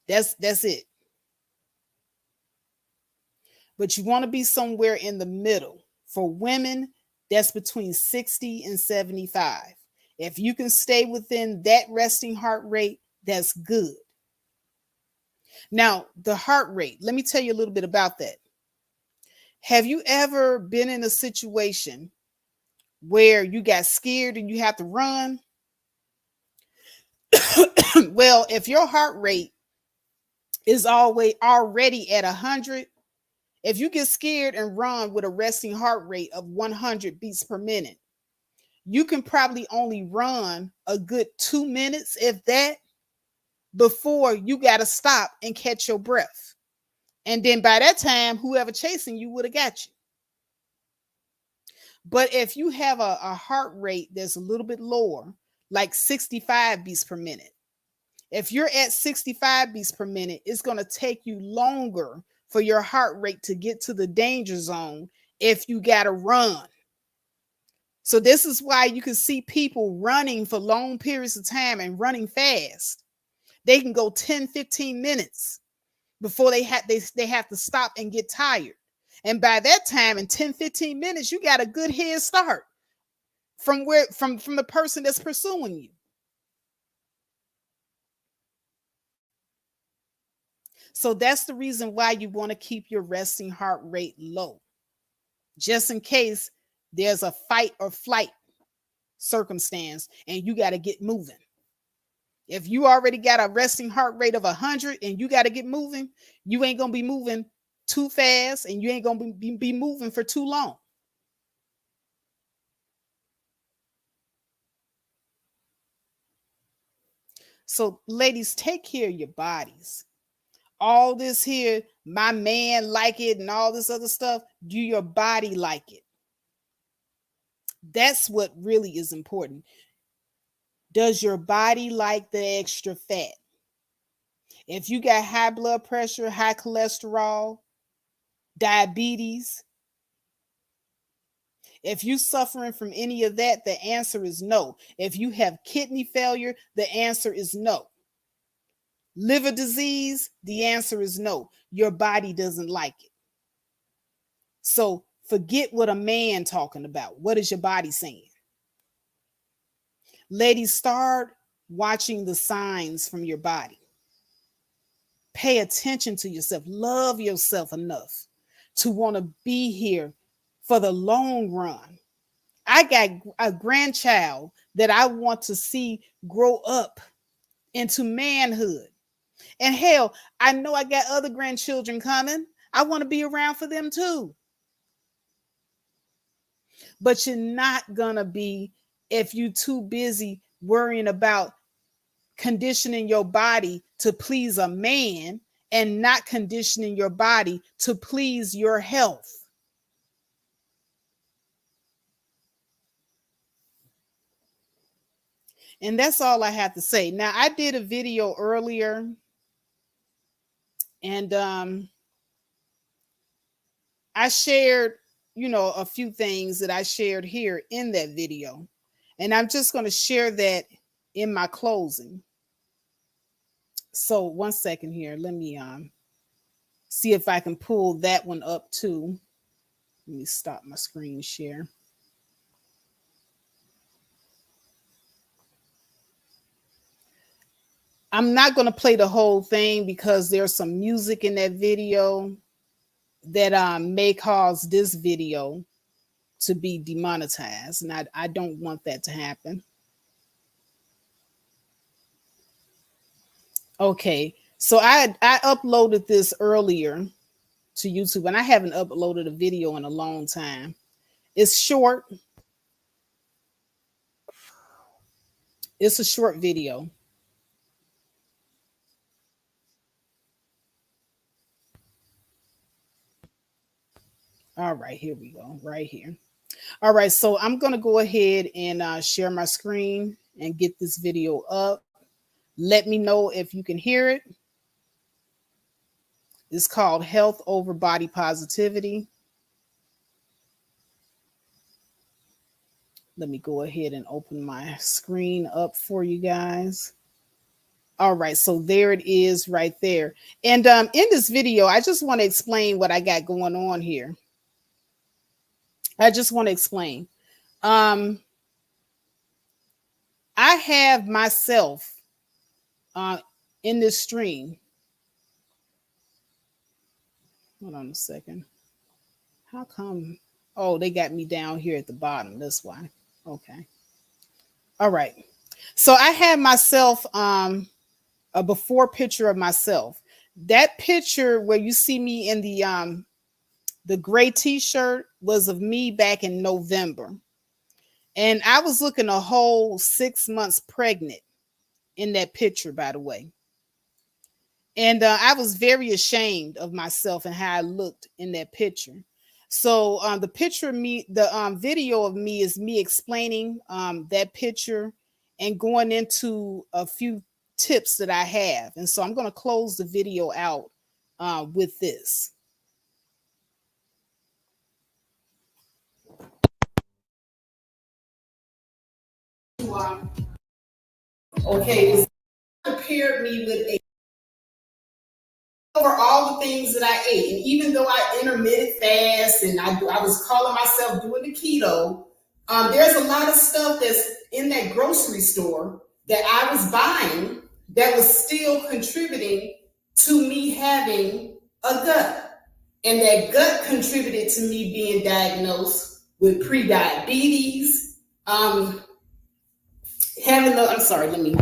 that's it. But you want to be somewhere in the middle. For women, that's between 60 and 75. If you can stay within that resting heart rate, that's good. Now, the heart rate, let me tell you a little bit about that. Have you ever been in a situation where you got scared and you have to run? Well, if your heart rate is always already at 100, if you get scared and run with a resting heart rate of 100 beats per minute, you can probably only run a good 2 minutes, if that, before you got to stop and catch your breath. And then by that time, whoever chasing you would have got you. But if you have a heart rate that's a little bit lower, like 65 beats per minute, if you're at 65 beats per minute, it's going to take you longer for your heart rate to get to the danger zone if you got to run. So this is why you can see people running for long periods of time and running fast. They can go 10, 15 minutes before they have to stop and get tired. And by that time, in 10, 15 minutes, you got a good head start from the person that's pursuing you. So that's the reason why you want to keep your resting heart rate low, just in case there's a fight or flight circumstance and you got to get moving. If you already got a resting heart rate of 100 and you got to get moving, you ain't going to be moving too fast and you ain't going to be moving for too long. So ladies, take care of your bodies. All this here, my man like it and all this other stuff, do your body like it? That's what really is important. Does your body like the extra fat? If you got high blood pressure, high cholesterol, diabetes, if you're suffering from any of that, the answer is no. If you have kidney failure, the answer is no. Liver disease, the answer is no. Your body doesn't like it. So forget what a man talking about. What is your body saying? Ladies, start watching the signs from your body. Pay attention to yourself. Love yourself enough to want to be here for the long run. I got a grandchild that I want to see grow up into manhood. And hell, I know I got other grandchildren coming. I want to be around for them too. But you're not going to be if you're too busy worrying about conditioning your body to please a man and not conditioning your body to please your health. And that's all I have to say. Now, I did a video earlier and I shared a few things that I shared here in that video. And I'm just going to share that in my closing. So 1 second here. Let me see if I can pull that one up too. Let me stop my screen share. I'm not going to play the whole thing because there's some music in that video that may cause this video to be demonetized, and I don't want that to happen. Okay, so I uploaded this earlier to YouTube, and I haven't uploaded a video in a long time. It's short. It's a short video. All right, here we go, right here. All right, so I'm going to go ahead and share my screen and get this video up. Let me know if you can hear it. It's called Health Over Body Positivity. Let me go ahead and open my screen up for you guys. All right, so there it is right there. And in this video, I just want to explain what I got going on here. I just want to explain. I have myself in this stream. Hold on a second. How come? Oh, they got me down here at the bottom. That's why. Okay. All right. So I have myself a before picture of myself. That picture where you see me in the gray t-shirt was of me back in November. And I was looking a whole 6 months pregnant in that picture, by the way. And I was very ashamed of myself and how I looked in that picture. So the picture of me, the video of me is me explaining that picture and going into a few tips that I have. And so I'm going to close the video out with this. Okay, this prepared me with a over all the things that I ate. And even though I intermittent fast and I was calling myself doing the keto, there's a lot of stuff that's in that grocery store that I was buying that was still contributing to me having a gut. And that gut contributed to me being diagnosed with pre-diabetes, I'm sorry,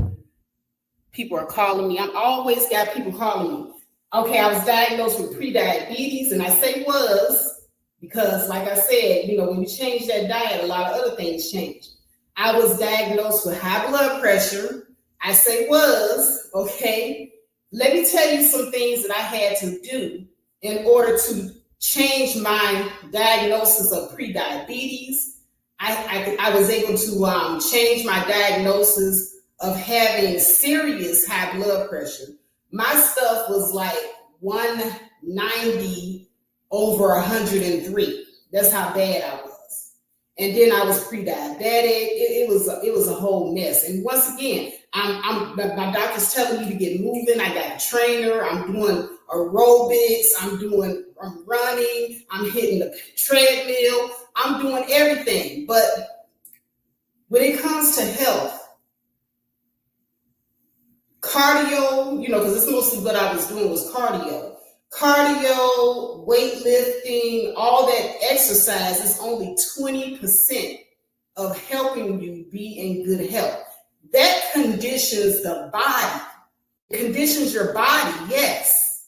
people are calling me. I'm always got people calling me. Okay, I was diagnosed with pre-diabetes, and I say was because, like I said, when you change that diet, a lot of other things change. I was diagnosed with high blood pressure. I say was, okay. Let me tell you some things that I had to do in order to change my diagnosis of pre-diabetes. I was able to change my diagnosis of having serious high blood pressure. My stuff was like 190 over 103. That's how bad I was. And then I was pre-diabetic. It was a whole mess. And once again, my doctor's telling me to get moving. I got a trainer. I'm doing aerobics. I'm running. I'm hitting the treadmill. I'm doing everything. But when it comes to health, cardio, because it's mostly what I was doing was cardio, weightlifting, all that exercise is only 20% of helping you be in good health. That conditions the body. It conditions your body, yes,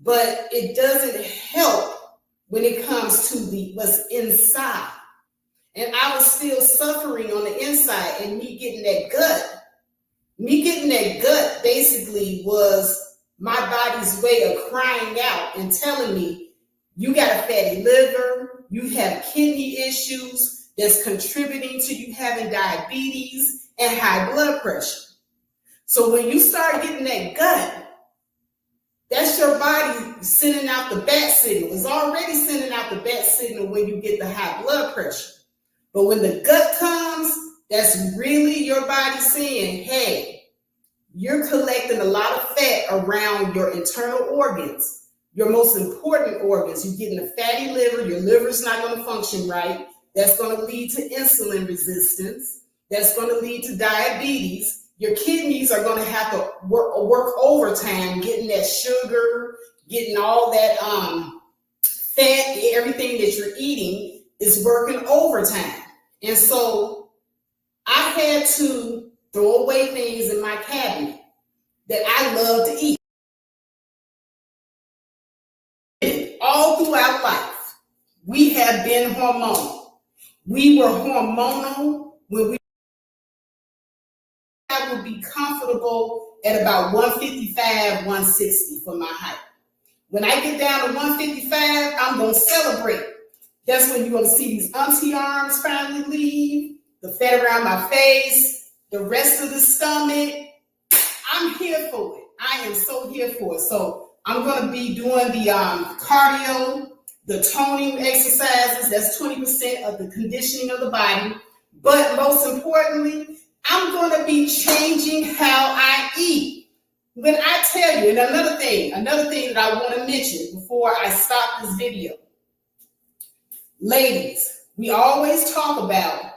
but it doesn't help when it comes to what's inside. And I was still suffering on the inside, and me getting that gut basically was my body's way of crying out and telling me, you got a fatty liver, you have kidney issues that's contributing to you having diabetes and high blood pressure. So when you start getting that gut, That's your body sending out the bat signal. It's already sending out the bat signal when you get the high blood pressure. But when the gut comes, that's really your body saying, hey, you're collecting a lot of fat around your internal organs, your most important organs. You're getting a fatty liver, your liver's not going to function right. That's going to lead to insulin resistance. That's going to lead to diabetes. Your kidneys are going to have to work overtime, getting that sugar, getting all that fat, everything that you're eating is working overtime. And so I had to throw away things in my cabinet that I love to eat. All throughout life, we have been hormonal. We were hormonal when I would be comfortable at about 155, 160 for my height. When I get down to 155, I'm going to celebrate. That's when you're going to see these auntie arms finally leave, the fat around my face, the rest of the stomach. I'm here for it. I am so here for it. So I'm going to be doing the cardio, the toning exercises. That's 20% of the conditioning of the body. But most importantly, I'm going to be changing how I eat. When I tell you, and another thing that I want to mention before I stop this video. Ladies, we always talk about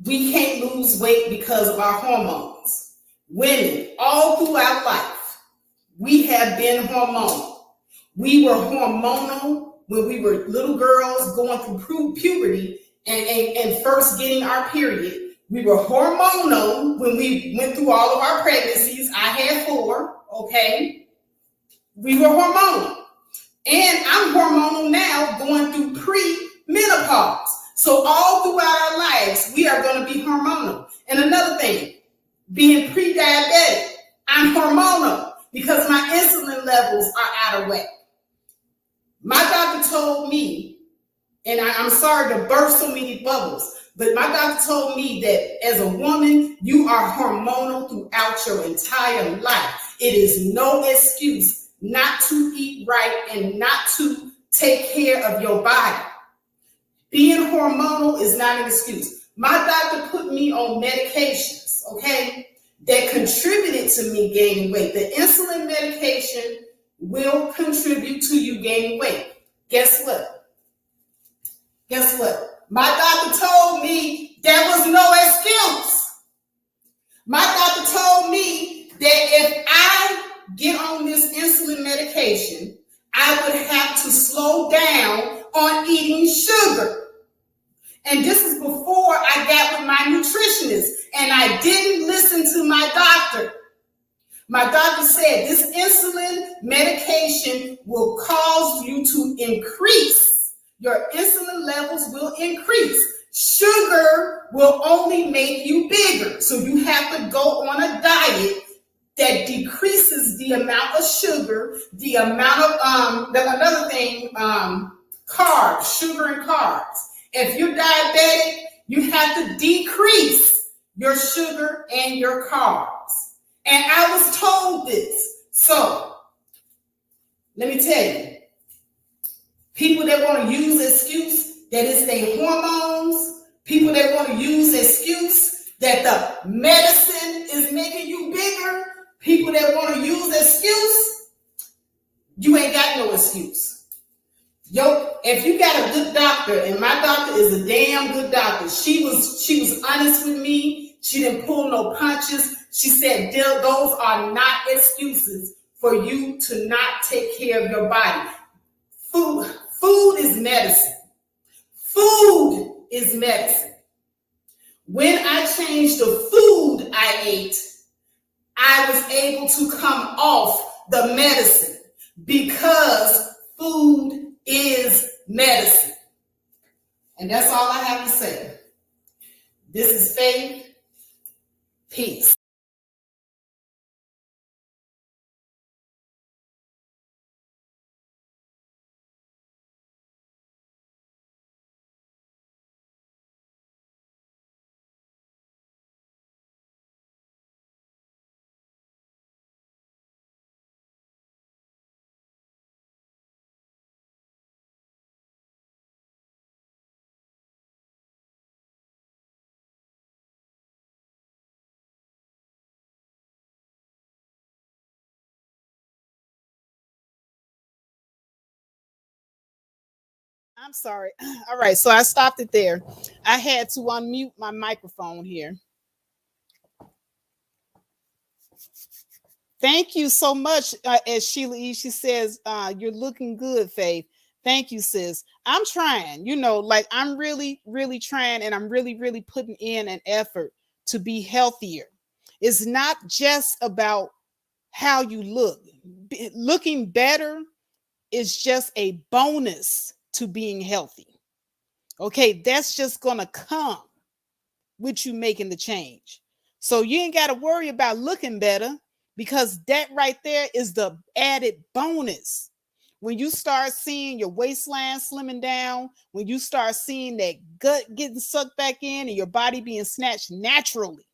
we can't lose weight because of our hormones. Women, all throughout life, we have been hormonal. We were hormonal when we were little girls going through puberty and first getting our period. We were hormonal when we went through all of our pregnancies. I had 4, okay? We were hormonal. And I'm hormonal now going through pre-menopause. So all throughout our lives, we are going to be hormonal. And another thing, being pre-diabetic, I'm hormonal because my insulin levels are out of whack. My doctor told me, and I'm sorry to burst so many bubbles, but my doctor told me that as a woman, you are hormonal throughout your entire life. It is no excuse not to eat right and not to take care of your body. Being hormonal is not an excuse. My doctor put me on medications, okay, that contributed to me gaining weight. The insulin medication will contribute to you gaining weight. Guess what? Guess what? My doctor told me there was no excuse. My doctor told me that if I get on this insulin medication, I would have to slow down on eating sugar. And this is before I got with my nutritionist, and I didn't listen to my doctor. My doctor said this insulin medication will cause you to increase. Your insulin levels will increase. Sugar will only make you bigger. So you have to go on a diet that decreases the amount of sugar, the amount of, another thing, carbs, sugar and carbs. If you're diabetic, you have to decrease your sugar and your carbs. And I was told this. So, let me tell you, people that want to use excuse that it's their hormones, people that want to use excuse that the medicine is making you bigger, people that want to use excuse, you ain't got no excuse. Yo, if you got a good doctor, and my doctor is a damn good doctor, she was honest with me. She didn't pull no punches. She said, those are not excuses for you to not take care of your body. Food is medicine. Food is medicine. When I changed the food I ate, I was able to come off the medicine because food is medicine. And that's all I have to say. This is Faith. Peace. I'm sorry. All right, so I stopped it there. I had to unmute my microphone here. Thank you so much. As Sheila E, she says, you're looking good, Faith. Thank you, sis. I'm trying, like I'm really, really trying, and I'm really, really putting in an effort to be healthier. It's not just about how you look. Looking better is just a bonus to being healthy. Okay, that's just gonna come with you making the change. So you ain't got to worry about looking better, because that right there is the added bonus. When you start seeing your waistline slimming down, when you start seeing that gut getting sucked back in and your body being snatched naturally,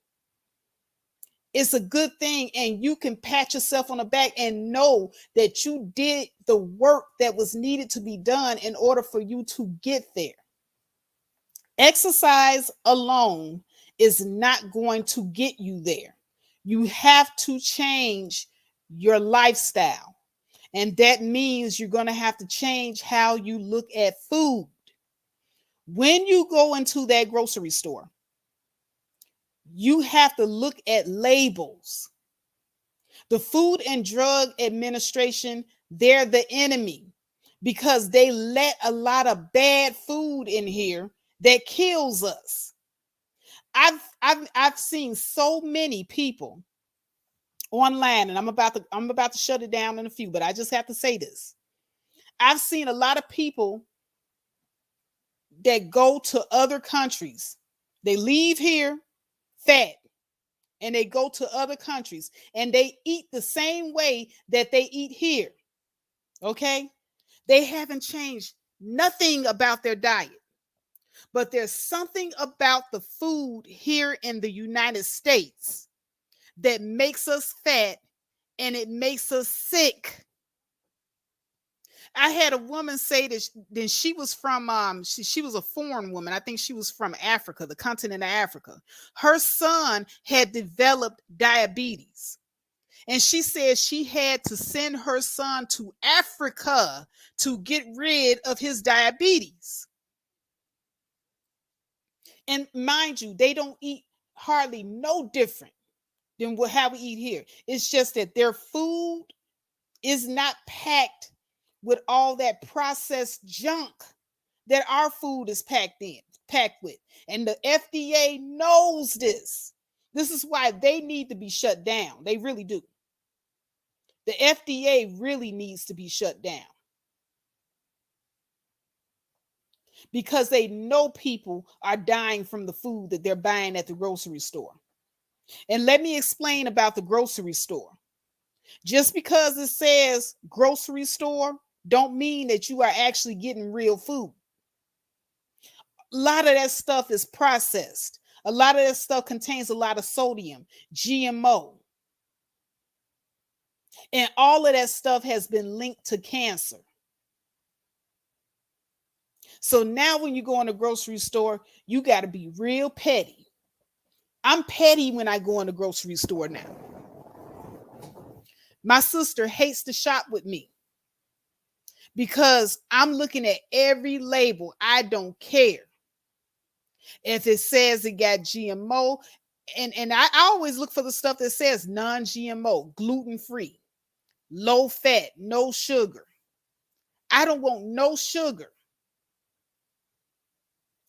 it's a good thing. And you can pat yourself on the back and know that you did the work that was needed to be done in order for you to get there. Exercise alone is not going to get you there. You have to change your lifestyle. And that means you're going to have to change how you look at food. When you go into that grocery store, you have to look at labels. The Food and Drug Administration, they're the enemy, because they let a lot of bad food in here that kills us. I've seen so many people online, and I'm about to shut it down in a few, but I just have to say this. I've seen a lot of people that go to other countries. They leave here fat and they go to other countries and they eat the same way that they eat here. Okay? They haven't changed nothing about their diet. But there's something about the food here in the United States that makes us fat and it makes us sick. I had a woman say that then she was from she was a foreign woman. I think she was from Africa, the continent of Africa. Her son had developed diabetes. And she said she had to send her son to Africa to get rid of his diabetes. And mind you, they don't eat hardly no different than how we eat here. It's just that their food is not packed with all that processed junk that our food is packed with. And the FDA knows this. This is why they need to be shut down. They really do. The FDA really needs to be shut down, because they know people are dying from the food that they're buying at the grocery store. And let me explain about the grocery store. Just because it says grocery store don't mean that you are actually getting real food. A lot of that stuff is processed. A lot of that stuff contains a lot of sodium, GMO. And all of that stuff has been linked to cancer. So now when you go in the grocery store, you got to be real petty. I'm petty when I go in the grocery store now. My sister hates to shop with me because I'm looking at every label. I don't care if it says it got GMO. And I always look for the stuff that says non-GMO, gluten-free, low fat, no sugar. I don't want no sugar.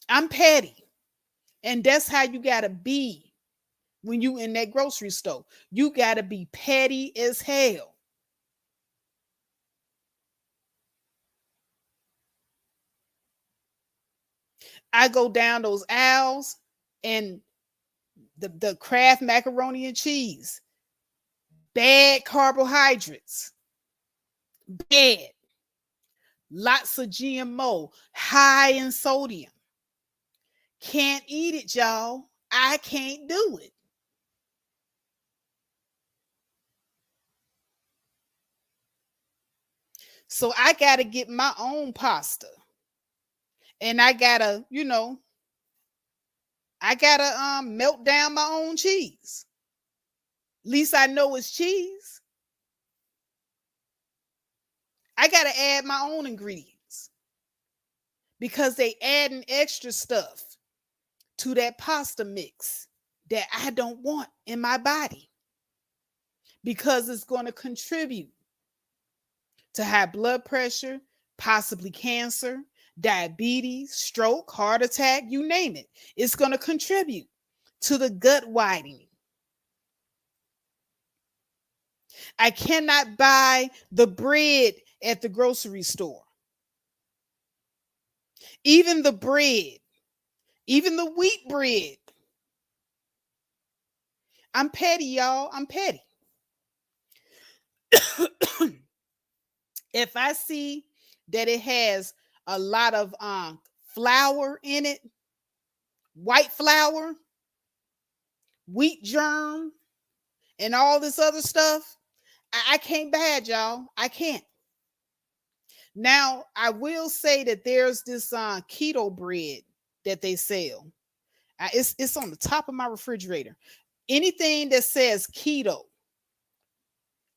I'm petty. And that's how you got to be when you in that grocery store. You got to be petty as hell. I go down those aisles and the Kraft macaroni and cheese, bad carbohydrates, bad, lots of GMO, high in sodium. Can't eat it, y'all. I can't do it. So I got to get my own pasta. And I got to, I got to melt down my own cheese. At least I know it's cheese. I got to add my own ingredients because they adding extra stuff to that pasta mix that I don't want in my body, because it's going to contribute to high blood pressure, possibly cancer, diabetes, stroke, heart attack, you name it. It's going to contribute to the gut widening. I cannot buy the bread at the grocery store. Even the bread, even the wheat bread. I'm petty, y'all. I'm petty. If I see that it has a lot of flour in it, white flour, wheat germ, and all this other stuff, I can't buy it, y'all. I can't. Now, I will say that there's this keto bread that they sell. It's on the top of my refrigerator. Anything that says keto,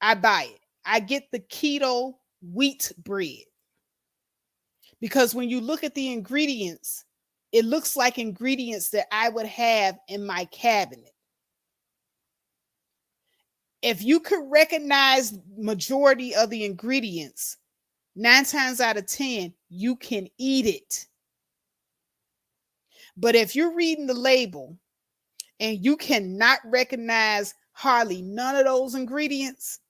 I buy it. I get the keto wheat bread because when you look at the ingredients, it looks like ingredients that I would have in my cabinet. If you could recognize majority of the ingredients, 9 times out of 10, you can eat it. But if you're reading the label and you cannot recognize hardly none of those ingredients,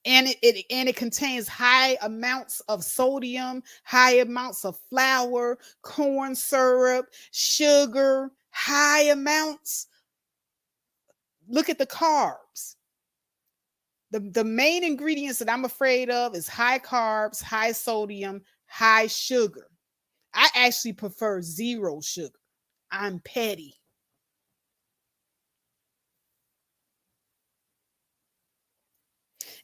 and it contains high amounts of sodium, high amounts of flour, corn syrup, sugar, high amounts. Look at the carbs. The main ingredients that I'm afraid of is high carbs, high sodium, high sugar. I actually prefer zero sugar. I'm petty.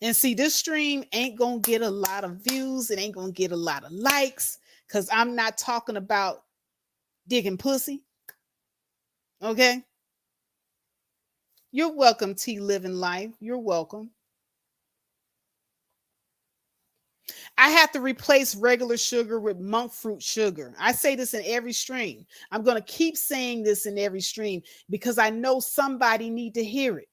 And see, this stream ain't gonna get a lot of views. It ain't gonna get a lot of likes because I'm not talking about digging pussy. Okay? You're welcome, T Living Life. You're welcome. I have to replace regular sugar with monk fruit sugar. I say this in every stream. I'm going to keep saying this in every stream because I know somebody need to hear it.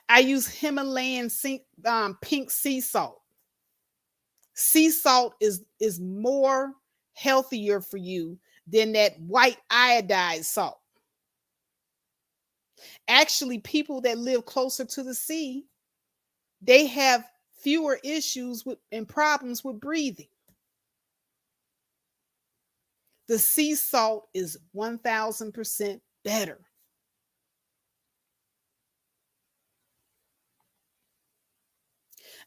I use Himalayan pink sea salt. Sea salt is more healthier for you than that white iodized salt. Actually, people that live closer to the sea, they have fewer issues with and problems with breathing. The sea salt is 1000% better.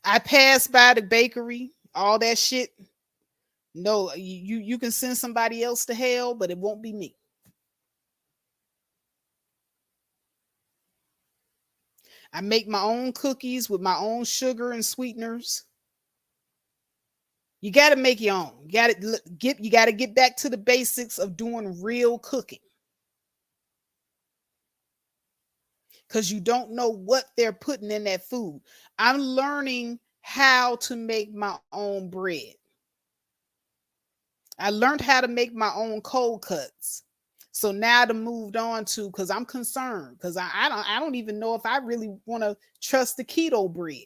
I passed by the bakery, all that shit. No, you can send somebody else to hell, but it won't be me. I make my own cookies with my own sugar and sweeteners. You got to make your own. You got to get back to the basics of doing real cooking. Cuz you don't know what they're putting in that food. I'm learning how to make my own bread. I learned how to make my own cold cuts. So now to moved on to because I'm concerned because I don't even know if I really want to trust the keto bread.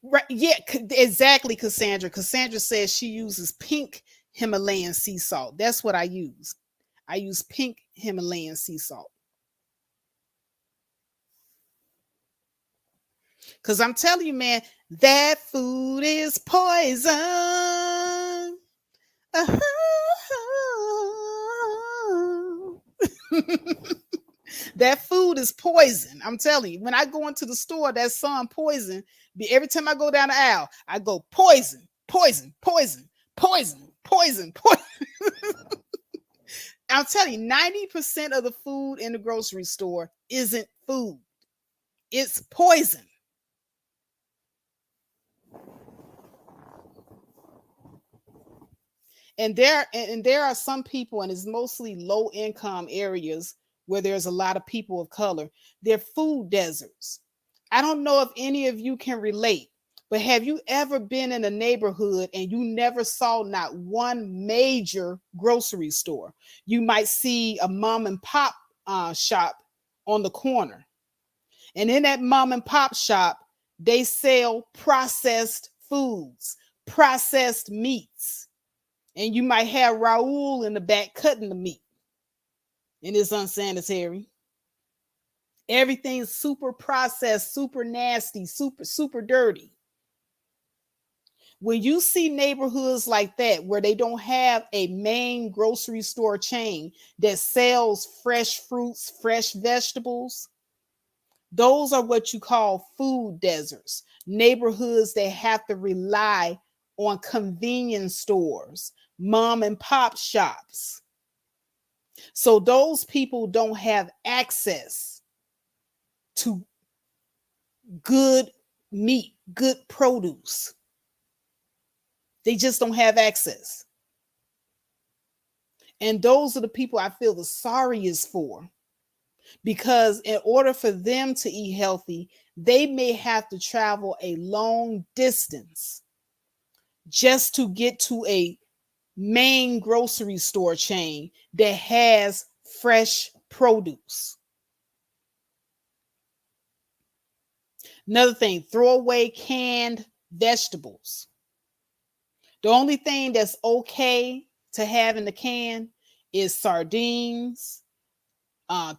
Right? Yeah, exactly, Cassandra. Cassandra says she uses pink Himalayan sea salt. That's what I use. I use pink Himalayan sea salt. Because I'm telling you, man, that food is poison. That food is poison. I'm telling you, when I go into the store, that song poison. Every time I go down the aisle, I go poison, poison, poison, poison, poison, poison. I'm telling you, 90% of the food in the grocery store isn't food. It's poison. And there are some people, and it's mostly low income areas where there's a lot of people of color. They're food deserts. I don't know if any of you can relate, but have you ever been in a neighborhood and you never saw not one major grocery store? You might see a mom and pop shop on the corner. And in that mom and pop shop, they sell processed foods, processed meats. And you might have Raul in the back cutting the meat. And it's unsanitary. Everything's super processed, super nasty, super dirty. When you see neighborhoods like that where they don't have a main grocery store chain that sells fresh fruits, fresh vegetables, those are what you call food deserts. Neighborhoods that have to rely on convenience stores, mom and pop shops. So those people don't have access to good meat, good produce. They just don't have access. And those are the people I feel the sorriest for, because in order for them to eat healthy, they may have to travel a long distance just to get to a main grocery store chain that has fresh produce. Another thing, throw away canned vegetables. The only thing that's okay to have in the can is sardines,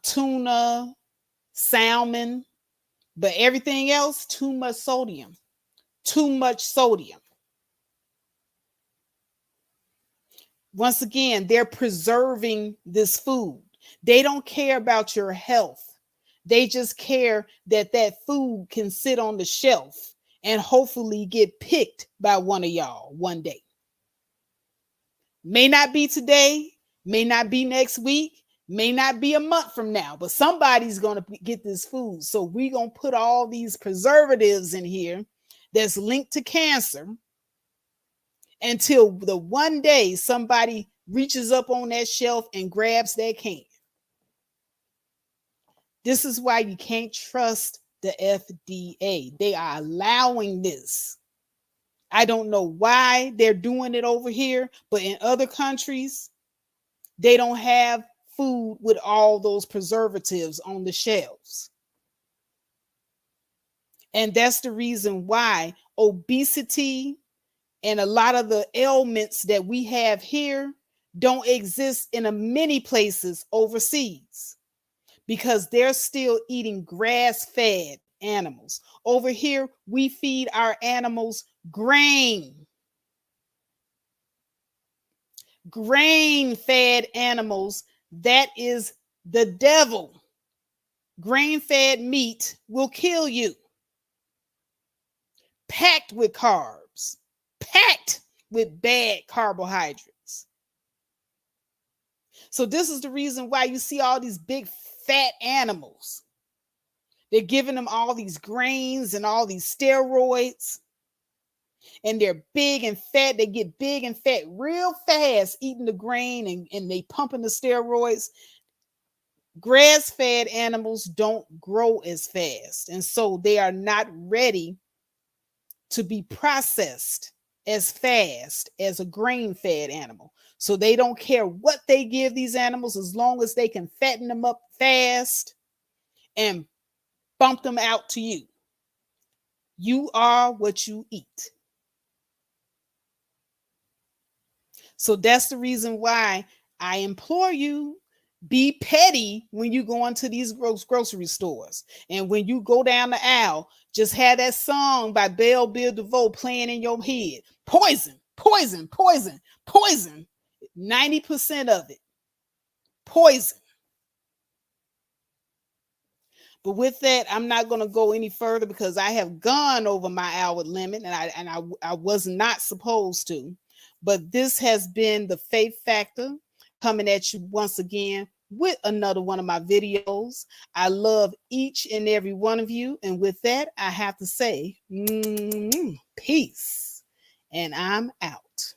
tuna, salmon, but everything else, too much sodium. Too much sodium. Once again, they're preserving this food. They don't care about your health. They just care that that food can sit on the shelf and hopefully get picked by one of y'all one day. May not be today, may not be next week, may not be a month from now, but somebody's going to get this food. So we're going to put all these preservatives in here that's linked to cancer until the one day somebody reaches up on that shelf and grabs that can. This is why you can't trust the FDA. They are allowing this. I don't know why they're doing it over here, but in other countries, they don't have food with all those preservatives on the shelves. And that's the reason why obesity and a lot of the ailments that we have here don't exist in many places overseas, because they're still eating grass-fed animals. Over here, we feed our animals grain. Grain-fed animals, that is the devil. Grain-fed meat will kill you. Packed with carbs, packed with bad carbohydrates. So this is the reason why you see all these big fat animals. They're giving them all these grains and all these steroids. And they're big and fat. They get big and fat real fast eating the grain and they pumping the steroids. Grass-fed animals don't grow as fast. And so they are not ready to be processed as fast as a grain-fed animal. So they don't care what they give these animals as long as they can fatten them up fast and bump them out to you. You are what you eat. So that's the reason why I implore you, be petty when you go into these grocery stores. And when you go down the aisle, just have that song by Belle Biv DeVoe playing in your head. Poison, poison, poison, poison. 90% of it, poison. But with that, I'm not going to go any further because I have gone over my hour limit, and I was not supposed to. But this has been the Faith Factor, coming at you once again with another one of my videos. I love each and every one of you. And with that, I have to say, peace. And I'm out.